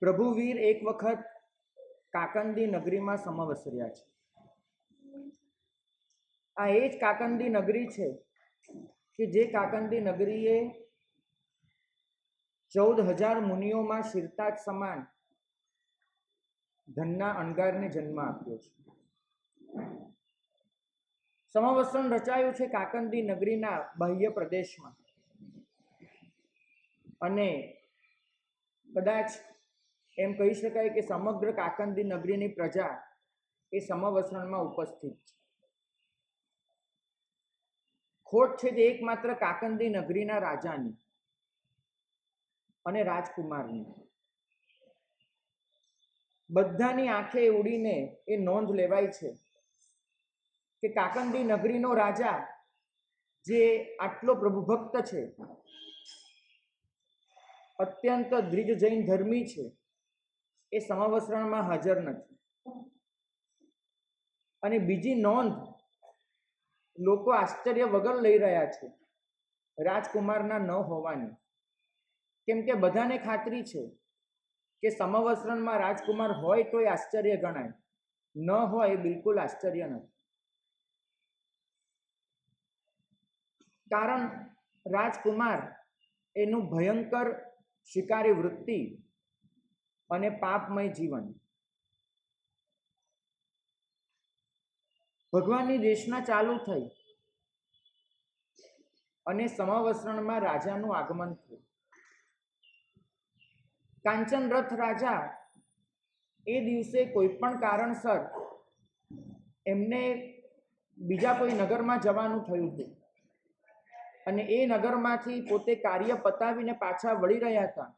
પ્રભુવીર એક વખત કાકંદી નગરીમાં સમવસર્યા છે. આ એ જ કાકંદી નગરી છે કે જે કાકંદી નગરીએ 14,000 મુનિઓમાં શિરતાજ સમાન ધનના અણગારને જન્મ આપ્યો છે. સમવસરણ રચાયું છે કાકંદી નગરીના બાહ્ય પ્રદેશમાં, અને કદાચ એમ કહી શકાય કે સમગ્ર કાકંદી નગરીની પ્રજા એ સમવસરણમાં ઉપસ્થિત છે. ખોટ છે તે એકમાત્ર કાકંદી નગરીના રાજાની અને રાજકુમારની. બધાની આંખે ઉડીને એ નોંધ લેવાય છે કે કાકંદી નગરીનો રાજા જે આટલો પ્રભુભક્ત છે, અત્યંત દ્વિજ જૈન ધર્મી છે, એ સમવસરણમાં હાજર નથી. અને બીજી નોંધ લોકો આશ્ચર્ય વગર લઈ રહ્યા છે રાજકુમારના ન હોવાની, કેમ કે બધાને ખાતરી છે કે સમવસરણમાં રાજકુમાર હોય તો એ આશ્ચર્ય ગણાય, ન હોય એ બિલકુલ આશ્ચર્ય નથી. કારણ રાજકુમાર એનું ભયંકર શિકારી વૃત્તિ અને પાપમય જીવન. ભગવાનની દેશના ચાલુ થઈ અને સમવસરણમાં રાજાનું આગમન થયું. કાંચન રથ રાજા એ દિવસે કોઈ પણ કારણસર એમને બીજા કોઈ નગરમાં જવાનું થયું હતું, અને એ નગરમાંથી પોતે કાર્ય પતાવીને પાછા વળી રહ્યા હતા,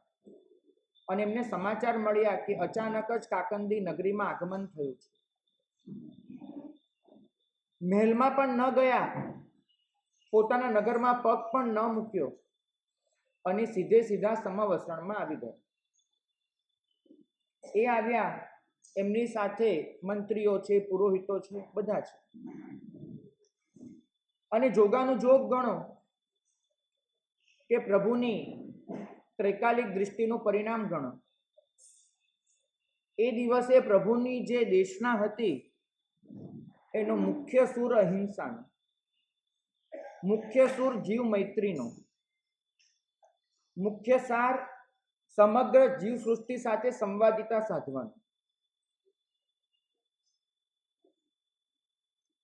અને એમને સમાચાર મળ્યા કે અચાનક જ કાકંદી નગરીમાં આગમન થયું છે. મહેલમાં પણ ન ગયા, પોતાના નગરમાં પગ પણ ન મૂક્યો, અને સીધે સીધા સમવસરણમાં આવી ગયા. એ આવ્યા, એમની સાથે મંત્રીઓ છે, પુરોહિતો છે, બધા છે. અને જોગાનું જોગ ગણો કે પ્રભુની ત્રૈકાલિક દૃષ્ટિનું પરિણામ ગણો. એ દિવસે પ્રભુની જે દેશના હતી એનો મુખ્ય સૂર અહિંસાનો, મુખ્ય સૂર જીવ મૈત્રીનો, મુખ્ય સાર સમગ્ર જીવ સૃષ્ટિ સાથે સંવાદિતા સાધવાનો.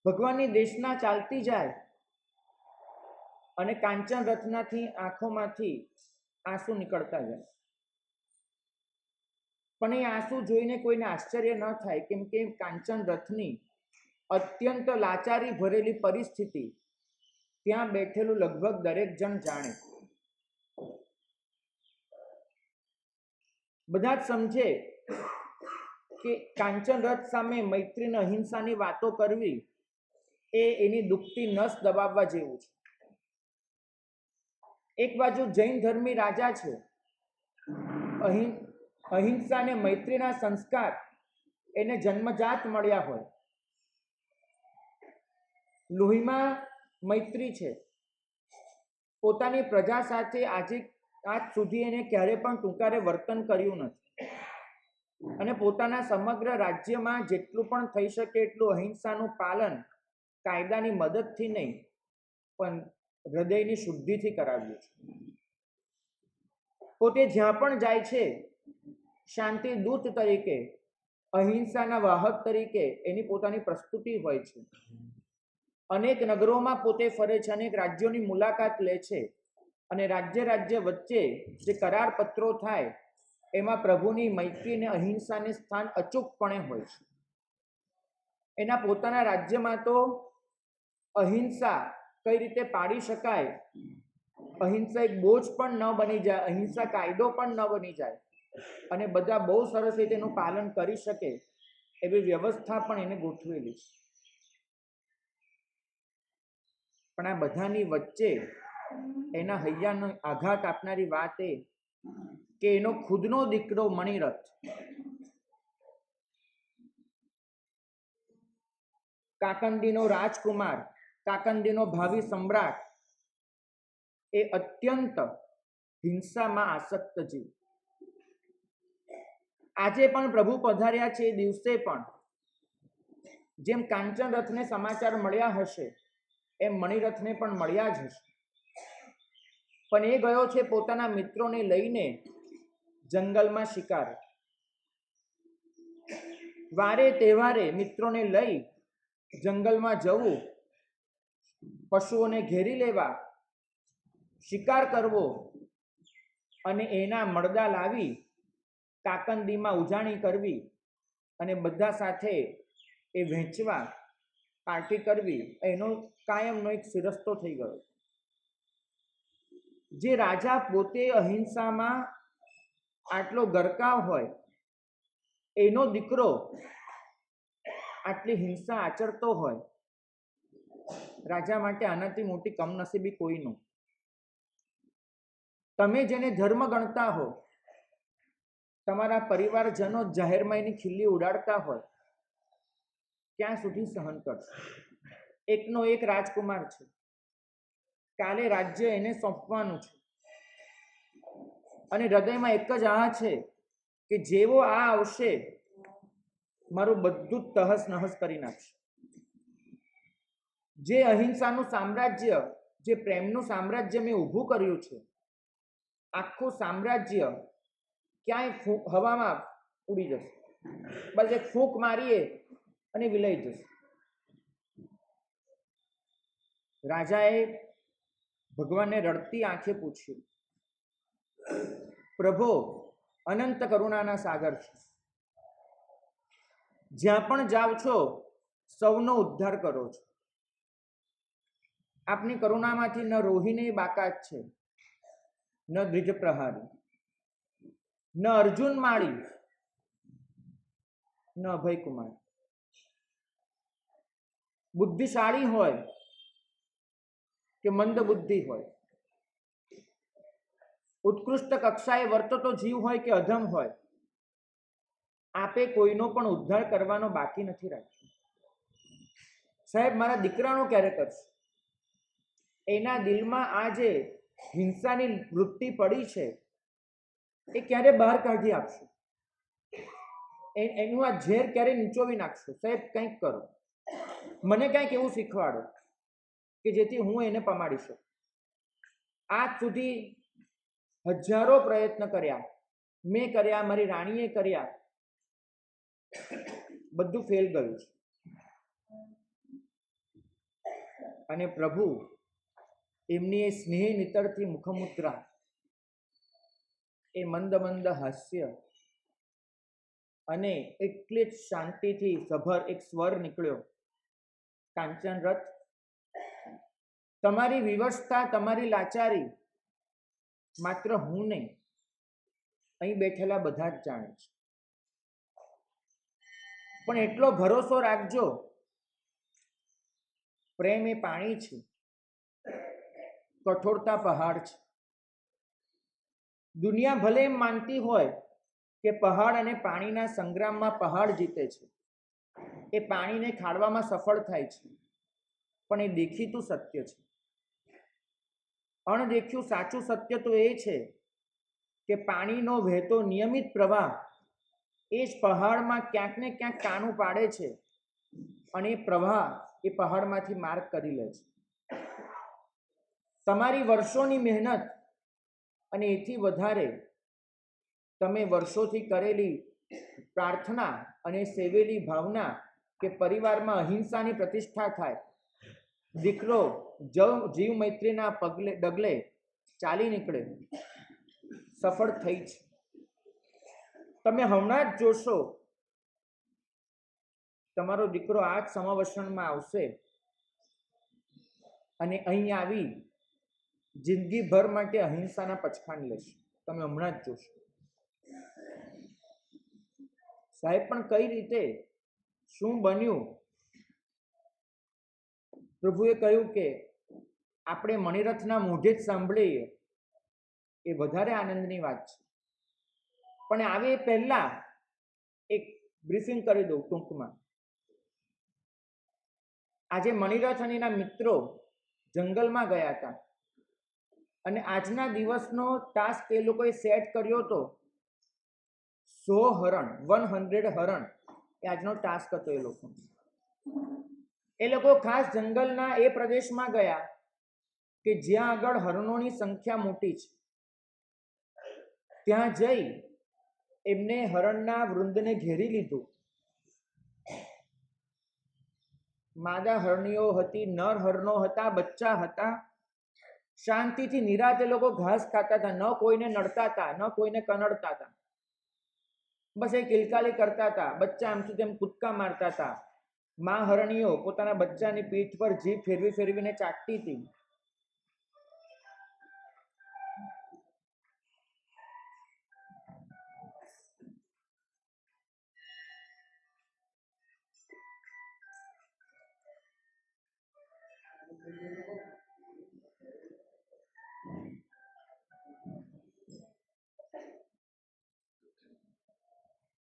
ભગવાનની દેશના ચાલતી જાય અને કાંચન રથનાથી આંખોમાંથી આંસુ નીકળતા જાય. પણ એ આંસુ જોઈને કોઈને આશ્ચર્ય ન થાય, કેમ કે કાંચન રથની અત્યંત લાચારી ભરેલી પરિસ્થિતિ ત્યાં બેઠેલું લગભગ દરેક જણ જાણે. બધા જ સમજે કે કાંચન રથ સામે મૈત્રી અને અહિંસાની વાતો કરવી એ એની દુખતી નસ દબાવવા જેવું છે. એક બાજુ જૈન ધર્મી રાજા છે, અહિંસા અને મૈત્રીના સંસ્કાર એને જન્મજાત મળ્યા હોય, લોહીમાં મૈત્રી છે, પોતાની પ્રજા સાથે આજ સુધી એને ક્યારે પણ ટૂંકારે વર્તન કર્યું નથી, અને પોતાના સમગ્ર રાજ્યમાં જેટલું પણ થઈ શકે એટલું અહિંસાનું પાલન કાયદાની મદદથી નહીં પણ હૃદયની શુદ્ધિથી કરાવ્યું છે. પોતે જ્યાં પણ જાય છે શાંતિ દૂત તરીકે, અહિંસાના વાહક તરીકે એની પોતાની પ્રસ્તુતિ હોય છે. અનેક નગરોમાં પોતે ફરે છે, અનેક રાજ્યોની મુલાકાત લે છે, અને રાજ્ય વચ્ચે જે કરાર પત્રો થાય એમાં પ્રભુની મૈત્રી અને અહિંસાને સ્થાન અચૂકપણે હોય છે. એના પોતાના રાજ્યમાં તો અહિંસા કઈ રીતે પાડી શકાય, અહિંસા એક બોજ પણ ન બની જાય, અહિંસા કાયદો પણ ન બની જાય, અને બધા બહુ સરસ રીતે એનું પાલન કરી શકે એવી વ્યવસ્થા પણ એને ગોઠવેલી છે. પણ આ બધાની વચ્ચે એના હૈયાનો આઘાત આપનારી વાત એ કે એનો ખુદનો દીકરો મણિરથ કાકંદીનો રાજકુમાર, કાકંદીનો ભાવિ સમ્રાટ, એ અત્યંત હિંસામાં આસક્ત જીવ. આજે પણ પ્રભુ પધાર્યા છે એ દિવસે પણ જેમ કાંચન રથને સમાચાર મળ્યા હશે એમ મણિરથને પણ મળ્યા જ હશે. પણ એ ગયો છે પોતાના મિત્રોને લઈને જંગલમાં શિકાર. વારે તહેવારે મિત્રોને લઈ જંગલમાં જવું, પશુઓને ઘેરી લેવા, શિકાર કરવો અને એના મળદા લાવી કાકંદીમાં ઉજાણી કરવી અને બધા સાથે એ વહેંચવા, પાર્ટી કરવી, એનો કાયમનો એક સિરસ્તો થઈ ગયો. જે રાજા પોતે અહિંસામાં આટલો ગરકાવ હોય, એનો દીકરો આટલી હિંસા આચરતો હોય, રાજા માટે આનાથી મોટી કમનસીબી કોઈનું. તમે જેને ધર્મ ગણતા હો, તમારા પરિવારજનો જાહેરમાં એની ખીલ્લી ઉડાડતા હોય, ક્યાં સુધી સહન કરશો? એકનો એક રાજકુમાર છે, કાલે રાજ્ય એને સોંપવાનું છે અને હૃદયમાં એક જ આ છે કે જેવો આ આવશે મારું બધું જ તહસ નહસ કરી નાખશે. જે અહિંસાનું સામ્રાજ્ય, જે પ્રેમનું સામ્રાજ્ય મેં ઊભું કર્યું છે, આખું સામ્રાજ્ય ક્યાંય હવામાં ઉડી જશે. બસ એક ફૂંક મારીએ અને વિલાઈ જશે. રાજાએ ભગવાનને રડતી આંખે પૂછ્યું, પ્રભો અનંત કરુણાના સાગર છે, જ્યાં પણ જાઓ છો સૌનો ઉદ્ધાર કરો છો. આપની કરુણામાંથી ન રોહિણી બાકાત છે, ન દ્વિજ પ્રહારી, ન અર્જુન માળી, ન અભય કુમાર. બુદ્ધિશાળી હોય કે મંદ બુદ્ધિ હોય, ઉત્કૃષ્ટ કક્ષાએ વર્તતો જીવ હોય કે અધમ હોય, આપે કોઈનો પણ ઉદ્ધાર કરવાનો બાકી નથી રાખ્યો. સાહેબ, મારા દીકરાનો ક્યારે કરશે? એના દિલમાં આ જે હિંસાની વૃત્તિ પડી છે એ ક્યારે બહાર કાઢી આપશો? એનું આ ઝેર ક્યારે નીચોવી નાખશો? સાહેબ, કંઈક કરો, મને કંઈક એવું શીખવાડો કે જેથી હું એને પમાડી શકું. આજ સુધી હજારો પ્રયત્ન કર્યા, મેં કર્યા, મારી રાણીએ કર્યા, બધું ફેલ ગયું છે. અને પ્રભુ એમની એ સ્નેહ નિતરથી મુખમુદ્રા, એ મંદ મંદ હાસ્ય અને એટલી જ શાંતિથી સભર એક સ્વર નીકળ્યો, કાંચન રથ, તમારી વિવશતા, તમારી લાચારી માત્ર હું નહીં, અહીં બેઠેલા બધા જ જાણે છે. પણ એટલો ભરોસો રાખજો, પ્રેમ એ પાણી છે, કઠોરતા પહાડ છે. દુનિયા ભલે એમ માનતી હોય કે પહાડ અને પાણીના સંગ્રામમાં પહાડ જીતે છે, એ પાણીને ખાડવામાં સફળ થાય છે, પણ એ દેખીતું સત્ય છે. અણદેખ્યું સાચું સત્ય તો એ છે કે પાણીનો વહેતો નિયમિત પ્રવાહ એ જ પહાડમાં ક્યાંક ને ક્યાંક કાણું પાડે છે અને એ પ્રવાહ એ પહાડમાંથી માર્ગ કરી લે છે. તમારી વર્ષોની મહેનત અને એથી વધારે તમે વર્ષોથી કરેલી પ્રાર્થના અને સેવેલી ભાવના કે પરિવારમાં અહિંસાની પ્રતિષ્ઠા થાય, દીકરો જીવ મૈત્રીના પગલે ડગલે ચાલી નીકળે, સફળ થઈ છે. તમે હમણાં જ જોશો તમારો દીકરો આ જ સમાવસરમાં આવશે અને અહીં આવી જિંદગીભર માટે અહિંસાના પચખાણ લેશે. તમે હમણાં જ જોશો. સાહેબ, પણ કઈ રીતે, શું બન્યું? પ્રભુએ કહ્યું કે આપણે મણિરથના મોઢે જ સાંભળીએ એ વધારે આનંદની વાત છે. પણ આવે એ પહેલા એક બ્રીફિંગ કરી દઉં ટૂંકમાં. આજે મણિરથ અને એના મિત્રો જંગલમાં ગયા હતા અને આજના દિવસનો ટાસ્ક એ લોકોએ સેટ કર્યો હતો 100 હરણ 100 હરણ એ આજનો ટાસ્ક હતો એ લોકો. એ લોકો ખાસ જંગલના એ પ્રદેશમાં ગયા કે જ્યાં આગળ હરણોની સંખ્યા મોટી છે. ત્યાં જઈ એમને હરણના વૃંદને ઘેરી લીધું. માદા હરણીઓ હતી, નર હરણો હતા, બચ્ચા હતા. શાંતિથી નિરાતે લોકો ઘાસ ખાતા હતા, ન કોઈને નડતા હતા, ન કોઈને કનડતા હતા. બસ એ કિલકાલી કરતા હતા. બચ્ચા આમથી તેમ કૂદકા મારતા હતા. માં હરણીઓ પોતાના બચ્ચાની પીઠ પર જીભ ફેરવી ફેરવીને ચાટતી હતી.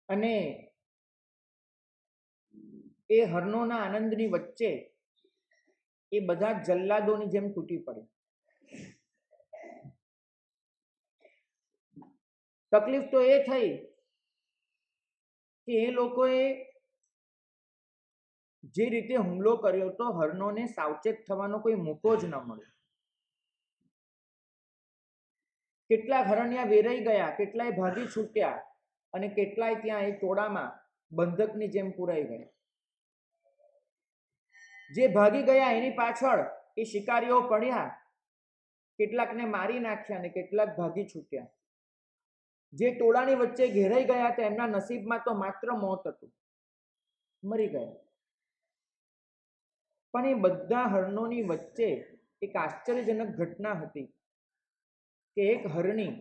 અને એ હરણોના આનંદની વચ્ચે એ બધા જલ્લાદોની જેમ તૂટી પડે. તકલીફ તો એ થઈ કે એ લોકોએ જે રીતે હુમલો કર્યો તો હરણોને સાવચેત થવાનો કોઈ મોકો જ ન મળ્યો. કેટલાક હરણિયા વેરાઈ ગયા, કેટલાય ભાગી છૂટ્યા અને કેટલાય ત્યાં એ ટોળામાં બંધકની જેમ પુરાઈ ગયા. જે ભાગી ગયા એની પાછળ એ શિકારીઓ પડ્યા, કેટલાકને મારી નાખ્યા અને કેટલાક ભાગી છૂટ્યા. જે ટોળાની વચ્ચે ઘેરાઈ ગયા હતા એમના નસીબમાં તો માત્ર મોત હતું, મરી ગયા. પણ એ બધા હરણોની વચ્ચે એક આશ્ચર્યજનક ઘટના હતી કે એક હરણી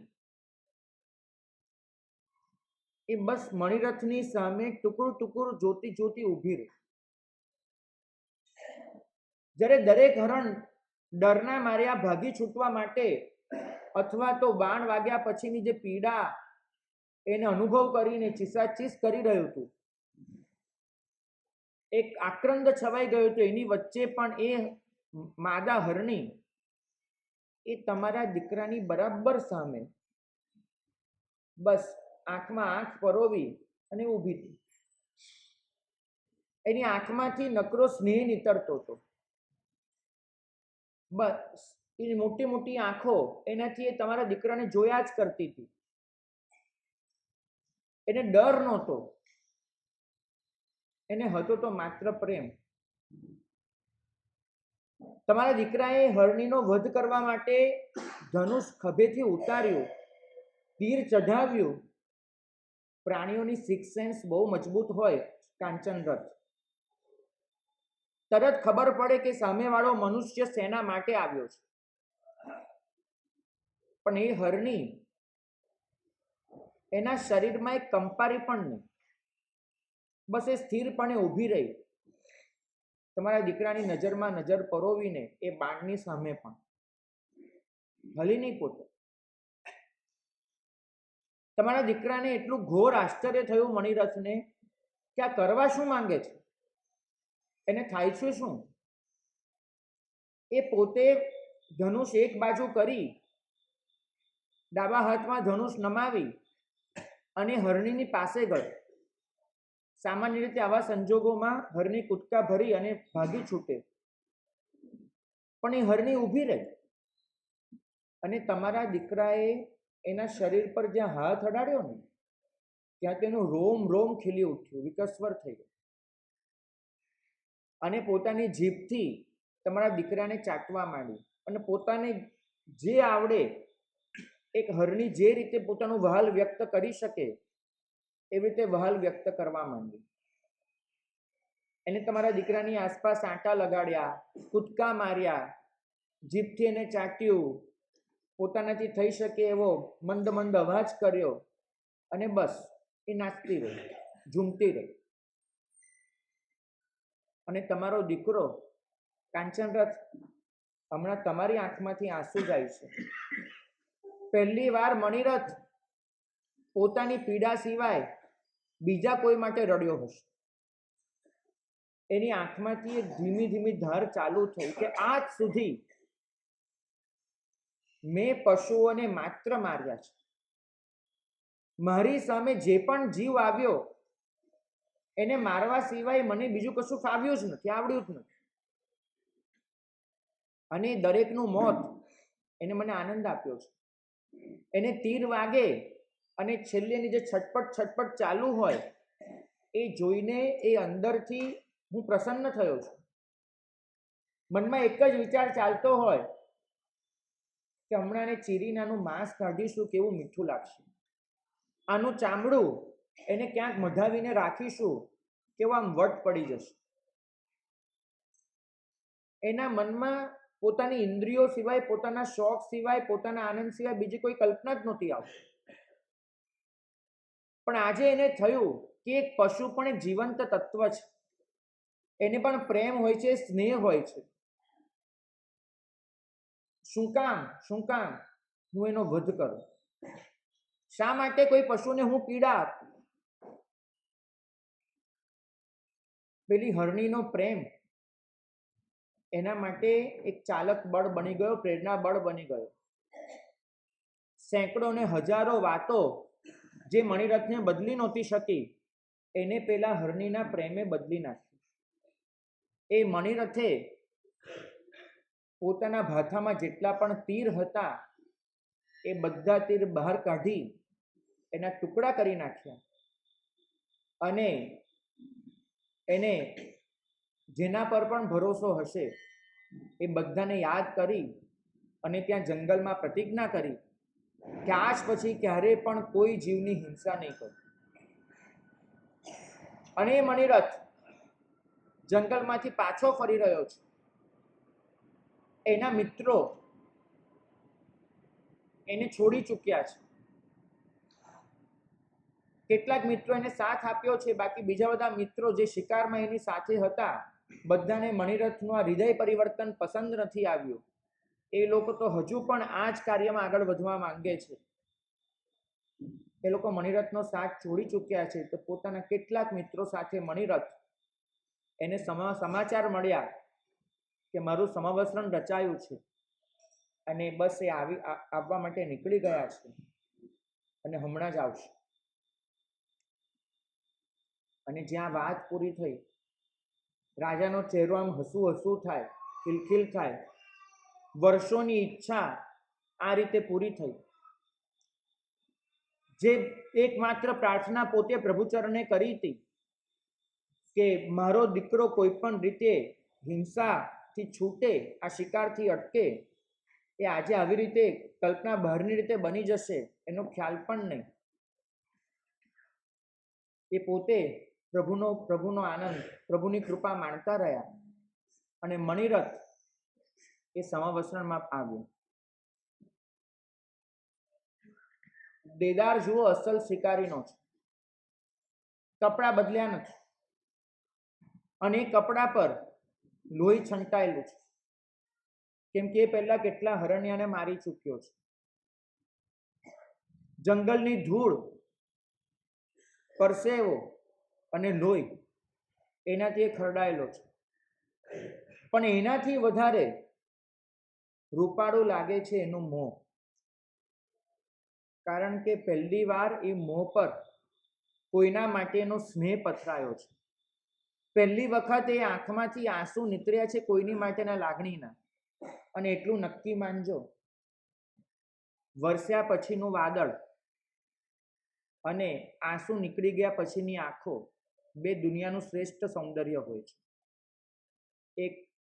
એ બસ મણિરથની સામે ટુકડું ટુકડું જોતી જોતી ઊભી રહી. જ્યારે દરેક હરણ ડરના માર્યા ભાગી છૂટવા માટે અથવા તો બાણ વાગ્યા પછીની જે પીડા એને અનુભવ કરીને ચીસાચીસ કરી રહ્યું હતું, એક આક્રંદ છવાઈ ગયો હતો. એની વચ્ચે પણ એ માદા હરણી એ તમારા દીકરાની બરાબર સામે બસ આંખમાં આંખ પરોવી અને ઊભી હતી. એની આંખમાંથી નકરો સ્નેહ નીતરતો હતો. બસ એ મોટી મોટી આંખો એનાથી એ તમારા દીકરાને જોયા જ કરતી હતી. એને ડર નહોતો, એને હતો તો માત્ર પ્રેમ. તમારા દીકરાએ હરણીનો વધ કરવા માટે ધનુષ ખભેથી ઉતાર્યું, તીર ચઢાવ્યું. પ્રાણીઓની સિક્સ સેન્સ બહુ મજબૂત હોય. કાંચનરથ તરત ખબર પડે કે સામેવાળો મનુષ્ય શેના માટે આવ્યો છે. પણ એ હરણી એના શરીરમાં એક કંપારી પણ નહીં. બસ એ સ્થિરપણે ઊભી રહી, તમારા દીકરાની નજરમાં નજર પરોવીને એ બાણની સામે પણ હલી નહીં પોતે. તમારા દીકરાને એટલું ઘોર આશ્ચર્ય થયું મણિરથને કે આ કરવા શું માંગે છે, એને થાય છે શું. એ પોતે ધનુષ એક બાજુ કરી, ડાબા હાથમાં ધનુષ નમાવી અને હરણીની પાસે ગયો. સામાન્ય રીતે આવા સંજોગોમાં હરણી કૂદકા ભરી અને ભાગી છૂટે, પણ એ હરણી ઊભી રહી અને તમારા દીકરાએ એના શરીર પર જ્યાં હાથ અડાડ્યો ને ત્યાં તેનું રોમ રોમ ખીલી ઉઠ્યું, વિકસ્વર થઈ ગયું અને પોતાની જીભથી તમારા દીકરાને ચાટવા માંડી. અને પોતાને જે આવડે, એક હરણી જે રીતે પોતાનું વહાલ વ્યક્ત કરી શકે એવી રીતે વહાલ વ્યક્ત કરવા માંડી. એને તમારા દીકરાની આસપાસ આંટા લગાડ્યા, કૂદકા માર્યા, જીભથી એને ચાટ્યું, પોતાનાથી થઈ શકે એવો મંદ મંદ અવાજ કર્યો અને બસ એ નાચતી રહી, ઝૂમતી રહી. અને તમારો દીકરો કાંચનરથ, હમણાં તમારી આંખમાંથી આંસુ જાય છે. પહેલી વાર મણિરથ પોતાની પીડા સિવાય બીજા કોઈ માટે રડ્યો હશે. એની આંખમાંથી એક ધીમી ધીમી ધાર ચાલુ થઈ કે આજ સુધી મેં પશુઓને માત્ર માર્યા છે, મારી સામે જે પણ જીવ આવ્યો એને મારવા સિવાય મને બીજું કશું ફાવ્યું જ નથી, આવડ્યું જ નથી. અને દરેકનું મોત એને મને આનંદ આપ્યો છે. એને તીર વાગે અને છેલ્લેની જે છટપટ ચાલુ હોય એ જોઈને એ અંદરથી હું પ્રસન્ન થયો છું. મનમાં એક જ વિચાર ચાલતો હોય કે હમણાં એને ચીરીને આનું માંસ કાઢીશું, કેવું મીઠું લાગશે. આનું ચામડું એને ક્યાંક મધાવીને રાખીશું, કેવું આમ વટ પડી જશે. એના મનમાં પોતાની ઇન્દ્રિયો સિવાય, પોતાના શોખ સિવાય, પોતાના આનંદ સિવાય બીજી કોઈ કલ્પના જ નહોતી આવતી. પણ આજે એને થયું કે એક પશુ પણ એક જીવંત તત્વ છે, એને પણ પ્રેમ હોય છે, સ્નેહ હોય છે. શું કામ હું એનો વધ કરું? શા માટે કોઈ પશુને હું પીડા આપું? પેલી હરણીનો પ્રેમ એના માટે એક ચાલક બળ બની ગયો, પ્રેરણા બળ બની ગયો. સેંકડો ને હજારો વાતો જે મણિરથને બદલી નહોતી શકી, એને પેલા હરણીના પ્રેમે બદલી નાખી. એ મણિરથે પોતાના ભાથામાં જેટલા પણ તીર હતા એ બધા તીર બહાર કાઢી એના ટુકડા કરી નાખ્યા. અને એને જેના પર પણ ભરોસો હશે એ બધાને યાદ કરી અને ત્યાં જંગલમાં પ્રતિજ્ઞા કરી કે આજ પછી ક્યારેય પણ કોઈ જીવની હિંસા નહીં કરે. અને એ મણિરથ જંગલમાંથી પાછો ફરી રહ્યો છે. એના મિત્રો એને છોડી ચૂક્યા છે. કેટલાક મિત્રો એને સાથ આપ્યો છે, બાકી બીજા બધા મિત્રો જે શિકારમાં એની સાથે હતા બધાને મણિરથનું આ હૃદય પરિવર્તન પસંદ નથી આવ્યું. એ લોકો તો હજુ પણ આ જ કાર્યમાં આગળ વધવા માંગે છે. એ લોકો મણિરથનો સાથ છોડી ચૂક્યા છે. તો પોતાના કેટલાક મિત્રો સાથે મણિરથ એને સમાચાર મળ્યા કે મારું સમવસ્ત્રણ રચાયું છે અને બસ એ આવવા માટે નીકળી ગયા છે અને હમણાં જ આવશે. અને જ્યાં વાત પૂરી થઈ, રાજાનો ચહેરો આમ હસું થાય, ખિલખિલ થાય. વર્ષોની ઈચ્છા આ રીતે પૂરી થઈ. જે એકમાત્ર પ્રાર્થના પોતે પ્રભુચરણે કરી હતી કે મારો દીકરો કોઈ પણ રીતે હિંસાથી છૂટે, આ શિકારથી અટકે, એ આજે આવી રીતે કલ્પના બહારની રીતે બની જશે એનો ખ્યાલ પણ નહીં. એ પોતે પ્રભુનો આનંદ, પ્રભુની કૃપા માણતા રહ્યા. અને મણિરથ એ સમવસ્ત્રણમાં આવ્યો. દેદાર જુઓ અસલ શિકારીનો છે. કપડા બદલ્યા નથી અને એ કપડા પર લોહી છંટાયેલું છે, કેમ કે એ પહેલા કેટલા હરણ્યાને મારી ચૂક્યો છે. જંગલની ધૂળ, પરસેવો અને લોહી એનાથી એ ખરડાયેલો છે. પણ એનાથી વધારે રૂપાળું લાગે છે એનું મોં. કારણ કે પહેલી વાર એ મોં પર કોઈના માટેનો સ્નેહ પથરાયો છે. પહેલી વખત એ આંખમાંથી આંસુ નીતર્યા છે કોઈની માટેના લાગણીના. અને એટલું નક્કી માનજો, વરસ્યા પછીનું વાદળ અને આંસુ નીકળી ગયા પછીની આંખો બે દુનિયાનું શ્રેષ્ઠ સૌંદર્ય હોય છે.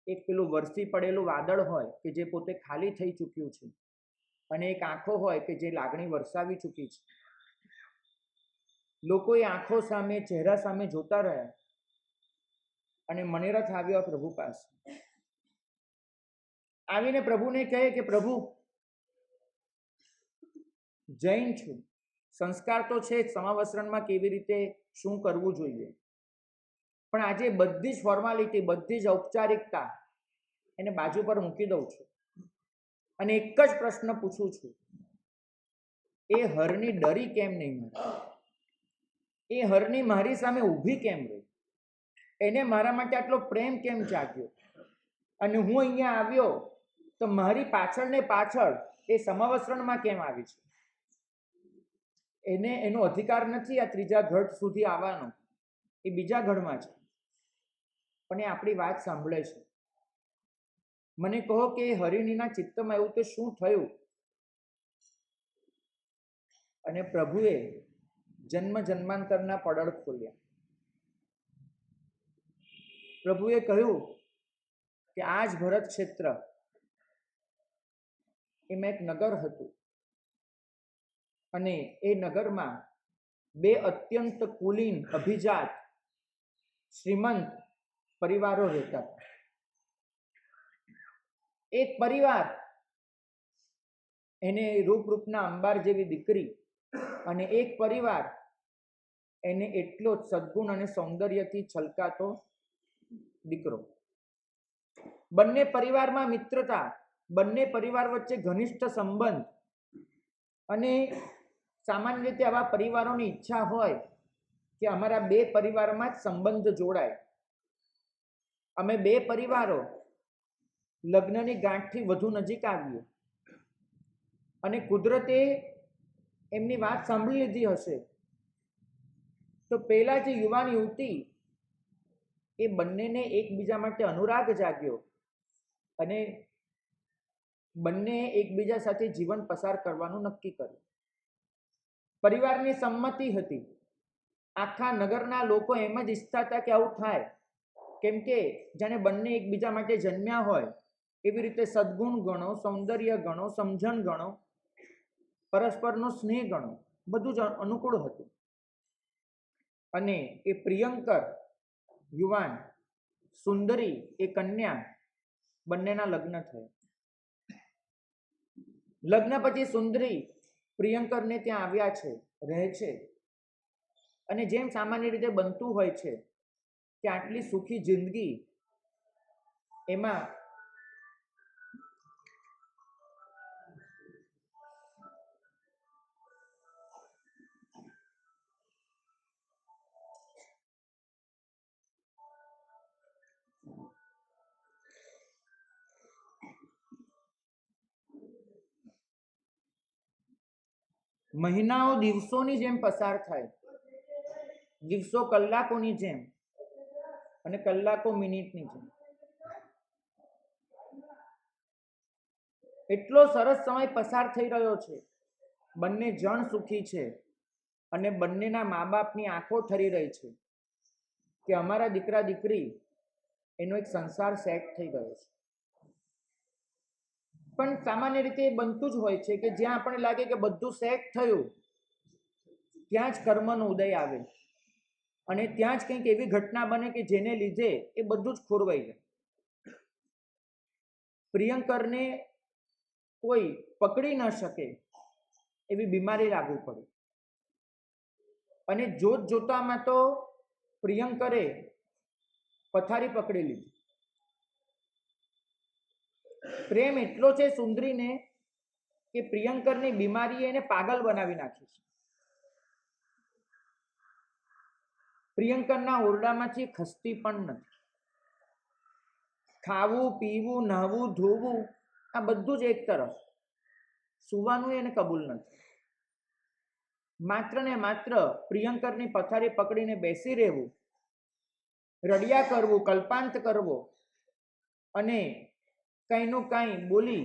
એક પેલું વરસી પડેલું વાદળ હોય કે જે પોતે ખાલી થઈ ચૂક્યું છે, અને એક આંખો હોય કે જે લાગણી વરસાવી ચૂકી છે. લોકો એ આંખો સામે, ચહેરા સામે જોતા રહ્યા. અને મણિરથ આવ્યો પ્રભુ પાસે. આવીને પ્રભુને કહે કે પ્રભુ, જૈન છું, સંસ્કાર તો છે સમવસ્ત્રણમાં કેવી રીતે શું કરવું જોઈએ, પણ આજે બધી જ ફોર્માલિટી, બધી જ ઔપચારિકતા એને બાજુ પર મૂકી દઉં છું અને એક જ પ્રશ્ન પૂછું છું, એ હરણી ડરી કેમ નહીં? એ હરણી મારી સામે ઊભી કેમ રહી? એને મારા માટે આટલો પ્રેમ કેમ જાગ્યો? અને હું અહીંયા આવ્યો તો મારી પાછળ ને પાછળ એ સમવસ્ત્રણમાં કેમ આવી છે? એને એનો અધિકાર નથી આ ત્રીજા ગઢ સુધી આવવાનો, એ બીજા ગઢમાં છે, પણ એ આપણી વાત સાંભળે છે. મને કહો કે હરિણીના ચિત્તમાં એવું તો શું થયું? અને પ્રભુએ જન્મ જન્માંતરના પડળ ખોલ્યા. પ્રભુએ કહ્યું કે આ જ ભરત ક્ષેત્ર, એમાં એક નગર હતું અને એ નગરમાં બે અત્યંત કુલીન અભિજાત શ્રીમંત પરિવારો રહેતા. એક પરિવાર એને રૂપરૂપના અંબાર જેવી દીકરી, અને એક પરિવાર એને એટલો જ સદગુણ અને સૌંદર્યથી છલકાતો દીકરો. બંને પરિવારમાં મિત્રતા, બંને પરિવાર વચ્ચે ઘનિષ્ઠ સંબંધ, અને સામાન્ય રીતે આવા પરિવારોની ઈચ્છા હોય કે અમારા બે પરિવારમાં જ સંબંધ જોડાય, અમે બે પરિવારો લગ્નની ગાંઠથી વધુ નજીક આવીએ. અને કુદરતે એમની વાત સાંભળી લીધી હશે તો પેલા જે યુવાન યુવતી, એ બંનેને એકબીજા માટે અનુરાગ જાગ્યો અને બંને એકબીજા સાથે જીવન પસાર કરવાનું નક્કી કર્યું. પરિવારની સંમતિ હતી. આખા નગરના લોકો એમ જ ઈચ્છતા હતા કે આવું થાય, કેમ કે જાણે બંને એકબીજા માટે જન્મ્યા હોય એવી રીતે સદગુણ ગણો, સૌંદર્ય ગણો, સમજણ ગણો, પરસ્પરનો સ્નેહ ગણો, બધું જ અનુકૂળ હતું. અને એ પ્રિયંકર યુવાન, સુંદરી એ કન્યા, બંનેના લગ્ન થયા. લગ્ન પછી સુંદરી પ્રિયંકરને ત્યાં આવ્યા છે, રહે છે. અને જેમ સામાન્ય રીતે બનતું હોય છે કે આટલી સુખી જિંદગી, એમાં મહિનાઓ દિવસોની જેમ પસાર થાય, દિવસો કલાકોની જેમ અને કલાકો મિનિટની જેમ. એટલો સરસ સમય પસાર થઈ રહ્યો છે, બંને જણ સુખી છે અને બંનેના મા બાપની આંખો ઠરી રહી છે કે અમારા દીકરા દીકરી એનો એક સંસાર સેટ થઈ ગયો છે. પણ સામાન્ય રીતે એ બનતું જ હોય છે કે જ્યાં આપણને લાગે કે બધું સેટ થયું, ત્યાં જ કર્મનો ઉદય આવે અને ત્યાં જ કંઈક એવી ઘટના બને કે જેને લીધે એ બધું જ ખોરવાઈ જાય. પ્રિયંકરને કોઈ પકડી ન શકે એવી બીમારી લાગુ પડી, અને જોત જોતામાં તો પ્રિયંકરે પથારી પકડી લીધી. પ્રેમ એટલો છે સુંદરીને કે પ્રિયંકરની બીમારીએ એને પાગલ બનાવી નાખી છે. પ્રિયંકરના ઓરડામાંથી ખસતી પણ નથી. ખાવું, પીવું, નહાવું, ધોવું, આ બધું જ એક તરફ, સુવાનું એને કબૂલ નથી. માત્ર ને માત્ર પ્રિયંકરની પથારી પકડીને બેસી રહેવું, રડિયા કરવું, કલ્પાંત કરવો અને કંઈનું કંઈ બોલી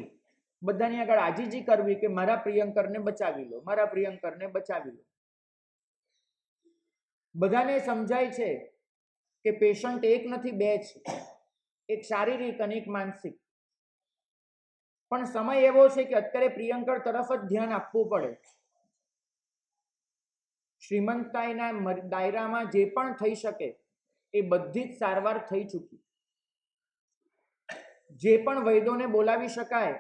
બધાની આગળ આજીજી કરવી કે મારા પ્રિયંકરને બચાવી લો, મારા પ્રિયંકરને બચાવી લો. બધાને સમજાય છે કે પેશન્ટ એક નથી, બે છે, એક શારીરિક અને એક માનસિક. પણ સમય એવો છે કે અત્યારે પ્રિયંકર તરફ જ ધ્યાન આપવું પડે. શ્રીમંતાઈના દાયરામાં જે પણ થઈ શકે એ બધી જ સારવાર થઈ ચૂકી. જે પણ વૈદોને બોલાવી શકાય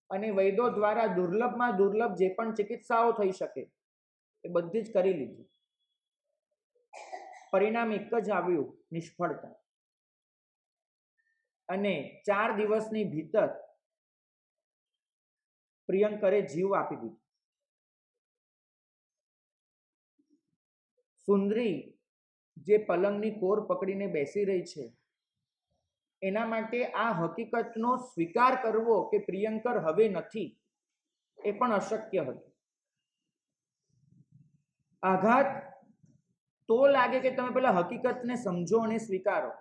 અને વૈદો દ્વારા દુર્લભમાં દુર્લભ જે પણ ચિકિત્સાઓ થઈ શકે એ બધી જ કરી લીધી. પરિણામ એક જ આવ્યું, નિષ્ફળતા. અને 4 દિવસની ભીતર પ્રિયંકરે જીવ આપી દીધો. સુંદરી જે પલંગની કોર પકડીને બેસી રહી છે, એના માટે આ હકીકતનો સ્વીકાર કરવો કે પ્રિયંકર હવે નથી, એ પણ અશક્ય હતું. આઘાત તો લાગે કે તમે પેલા હકીકતને સમજો અને સ્વીકારો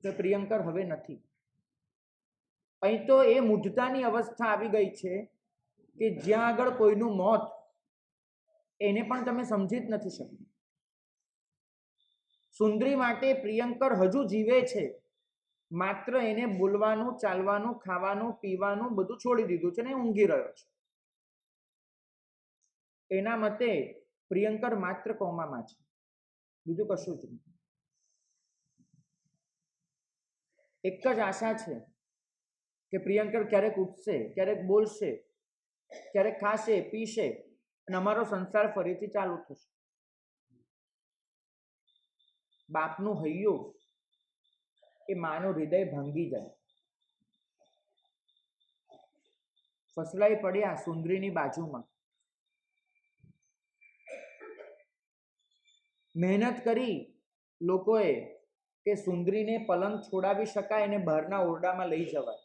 કે પ્રિયંકર હવે નથી. અહીં તો એ મૂઢતાની અવસ્થા આવી ગઈ છે કે જ્યાં આગળ કોઈનું મોત એને પણ તમે સમજી જ નથી શકતા. સુંદરી માટે પ્રિયંકર હજુ જીવે છે, માત્ર એને બોલવાનું, ચાલવાનું, ખાવાનું, પીવાનું બધું છોડી દીધું છે ને ઊંઘી રહ્યો છે. એના મતે પ્રિયંકર માત્ર કોમામાં છે, બીજું કશું જ નહીં. એક જ આશા છે કે પ્રિયંકર ક્યારેક ઉઠશે, ક્યારેક બોલશે, ક્યારેક ખાશે, પીશે અને અમારો સંસાર ફરીથી ચાલુ થશે. બાપનું હૈયું એ માનું હૃદય ભાંગી જાય. ફસલાઈ પડ્યા સુંદરીની બાજુમાં. મહેનત કરી લોકોએ કે સુંદરીને પલંગ છોડાવી શકાય અને બહારના ઓરડામાં લઈ જવાય.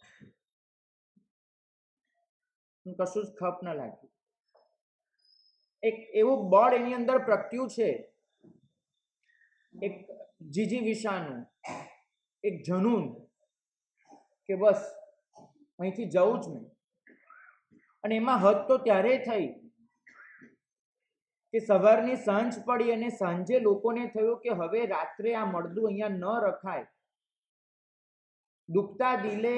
કશું જ ખપ ન લાગ્યું. એક એવું બળ એની અંદર પ્રગટ્યું છે, એક જીજી વિશાનું, એક જનૂન કે બસ અહીંથી જવું જ નહીં. અને એમાં હદ તો ત્યારે થઈ કે સવારની સાંજ પડી અને સાંજે લોકોને થયું કે હવે રાત્રે આ મળદું અહીંયા ન રખાય. દુખતા દિલે